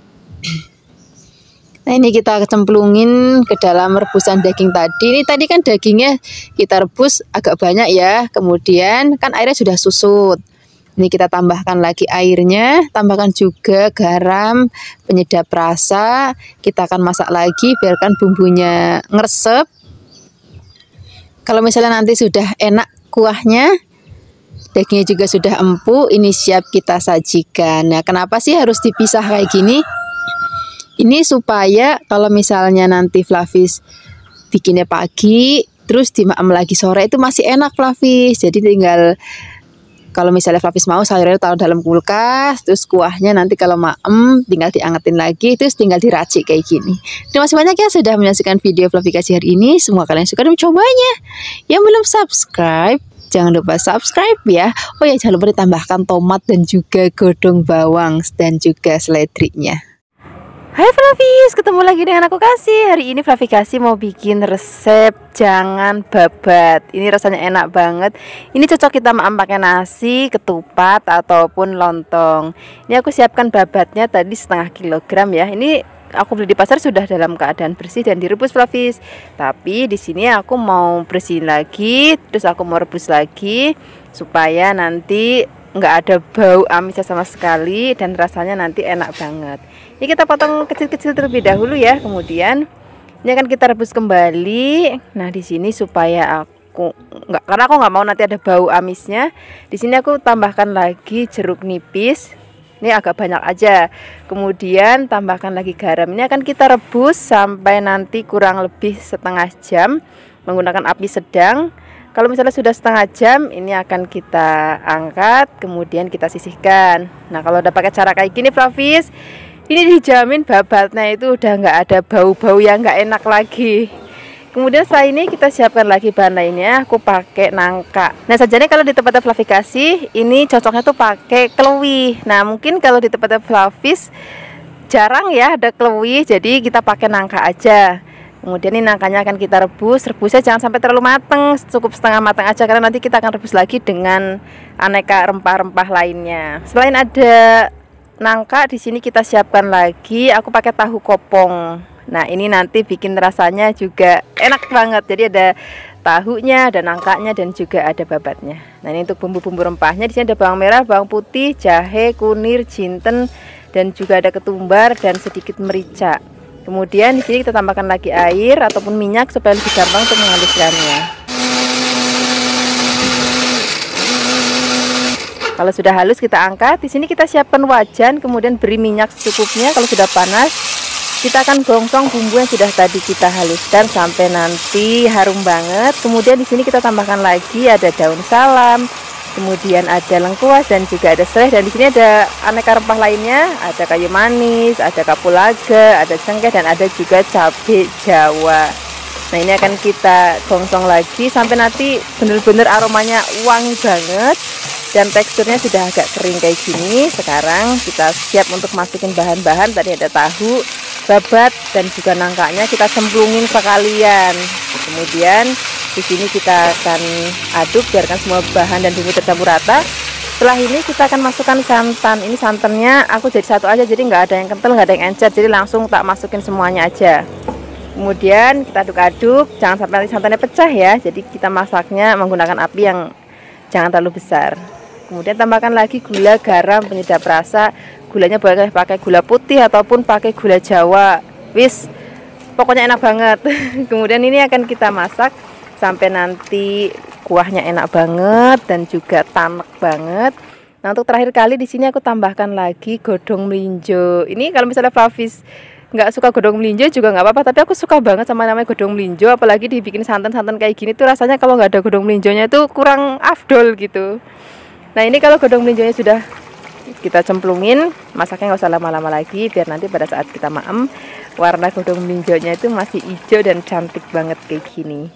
[SPEAKER 2] Nah, ini kita cemplungin ke dalam rebusan daging tadi. Ini tadi kan dagingnya kita rebus agak banyak ya. Kemudian kan airnya sudah susut. Ini kita tambahkan lagi airnya. Tambahkan juga garam, penyedap rasa. Kita akan masak lagi, biarkan bumbunya ngeresep. Kalau misalnya nanti sudah enak kuahnya, dagingnya juga sudah empuk, ini siap kita sajikan. Nah, kenapa sih harus dipisah kayak gini? Ini supaya kalau misalnya nanti Flavis bikinnya pagi, terus dimaem lagi sore itu masih enak Flavis. Jadi tinggal kalau misalnya Flavis mau sayurnya taruh dalam kulkas, terus kuahnya nanti kalau maem tinggal diangetin lagi, terus tinggal diracik kayak gini. Terima kasih banyak ya sudah menyaksikan video Flavikasi hari ini. Semoga kalian suka dan mencobanya. Yang belum subscribe, jangan lupa subscribe ya. Oh ya, jangan lupa ditambahkan tomat dan juga godong bawang dan juga seledriknya. Hai Flavis, ketemu lagi dengan aku Kasih. Hari ini Flavikasi mau bikin resep jangan babat. Ini rasanya enak banget. Ini cocok kita makan pakai nasi, ketupat, ataupun lontong. Ini aku siapkan babatnya tadi setengah kilogram ya. Ini aku beli di pasar sudah dalam keadaan bersih dan direbus Flavis. Tapi di sini aku mau bersihin lagi, terus aku mau rebus lagi supaya nanti nggak ada bau amisnya sama sekali dan rasanya nanti enak banget. Ini kita potong kecil-kecil terlebih dahulu ya. Kemudian ini akan kita rebus kembali. Nah, di sini supaya karena aku nggak mau nanti ada bau amisnya. Di sini aku tambahkan lagi jeruk nipis. Ini agak banyak aja. Kemudian tambahkan lagi garam. Ini akan kita rebus sampai nanti kurang lebih setengah jam menggunakan api sedang. Kalau misalnya sudah setengah jam, ini akan kita angkat, kemudian kita sisihkan. Nah, kalau udah pakai cara kayak gini Flavis, ini dijamin babatnya itu udah nggak ada bau-bau yang nggak enak lagi. Kemudian setelah ini kita siapkan lagi bahan lainnya. Aku pakai nangka. Nah, sajanya kalau di tempatnya Flavikasi, ini cocoknya tuh pakai klewi. Nah, mungkin kalau di tempatnya Flavis jarang ya ada klewi, jadi kita pakai nangka aja. Kemudian ini nangkanya akan kita rebus. Rebusnya jangan sampai terlalu mateng, cukup setengah matang aja, karena nanti kita akan rebus lagi dengan aneka rempah-rempah lainnya. Selain ada nangka, di sini kita siapkan lagi. Aku pakai tahu kopong. Nah, ini nanti bikin rasanya juga enak banget. Jadi ada tahunya, ada nangkanya, dan juga ada babatnya. Nah, ini untuk bumbu-bumbu rempahnya. Di sini ada bawang merah, bawang putih, jahe, kunir, jinten, dan juga ada ketumbar dan sedikit merica. Kemudian di sini kita tambahkan lagi air ataupun minyak supaya lebih gampang untuk menghaluskannya. Kalau sudah halus kita angkat. Di sini kita siapkan wajan, kemudian beri minyak secukupnya. Kalau sudah panas, kita akan gongsong bumbu yang sudah tadi kita haluskan sampai nanti harum banget. Kemudian di sini kita tambahkan lagi ada daun salam, kemudian ada lengkuas dan juga ada serai, dan di sini ada aneka rempah lainnya, ada kayu manis, ada kapulaga, ada cengkeh, dan ada juga cabai Jawa. Nah, ini akan kita gongsong lagi sampai nanti benar-benar aromanya wangi banget dan teksturnya sudah agak kering kayak gini. Sekarang kita siap untuk masukin bahan-bahan. Tadi ada tahu, babat, dan juga nangkanya kita cemplungin sekalian. Kemudian di sini kita akan aduk, biarkan semua bahan dan bumbu tercampur rata. Setelah ini kita akan masukkan santan. Ini santannya aku jadi satu aja, jadi nggak ada yang kental, nggak ada yang encer, jadi langsung tak masukin semuanya aja. Kemudian kita aduk-aduk, jangan sampai nanti santannya pecah ya. Jadi kita masaknya menggunakan api yang jangan terlalu besar. Kemudian tambahkan lagi gula, garam, penyedap rasa. Gulanya boleh pakai gula putih ataupun pakai gula Jawa. Wis, pokoknya enak banget. Kemudian ini akan kita masak sampai nanti kuahnya enak banget dan juga tanek banget. Nah, untuk terakhir kali di sini aku tambahkan lagi godong melinjo. Ini kalau misalnya Flavis nggak suka godong melinjo juga nggak apa-apa, tapi aku suka banget sama namanya godong melinjo, apalagi dibikin santan-santan kayak gini tuh rasanya kalau nggak ada godong melinjonya itu kurang afdol gitu. Nah, ini kalau godong melinjonya sudah kita cemplungin, masaknya nggak usah lama-lama lagi biar nanti pada saat kita maem warna godong melinjonya itu masih hijau dan cantik banget kayak gini.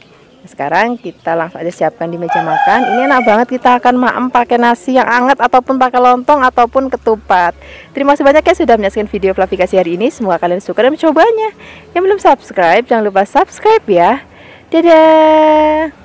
[SPEAKER 2] Sekarang kita langsung aja siapkan di meja makan. Ini enak banget, kita akan maem pakai nasi yang hangat ataupun pakai lontong ataupun ketupat. Terima kasih banyak ya sudah menyaksikan video Flavikasi hari ini. Semoga kalian suka dan mencobanya. Yang belum subscribe jangan lupa subscribe ya. Dadah.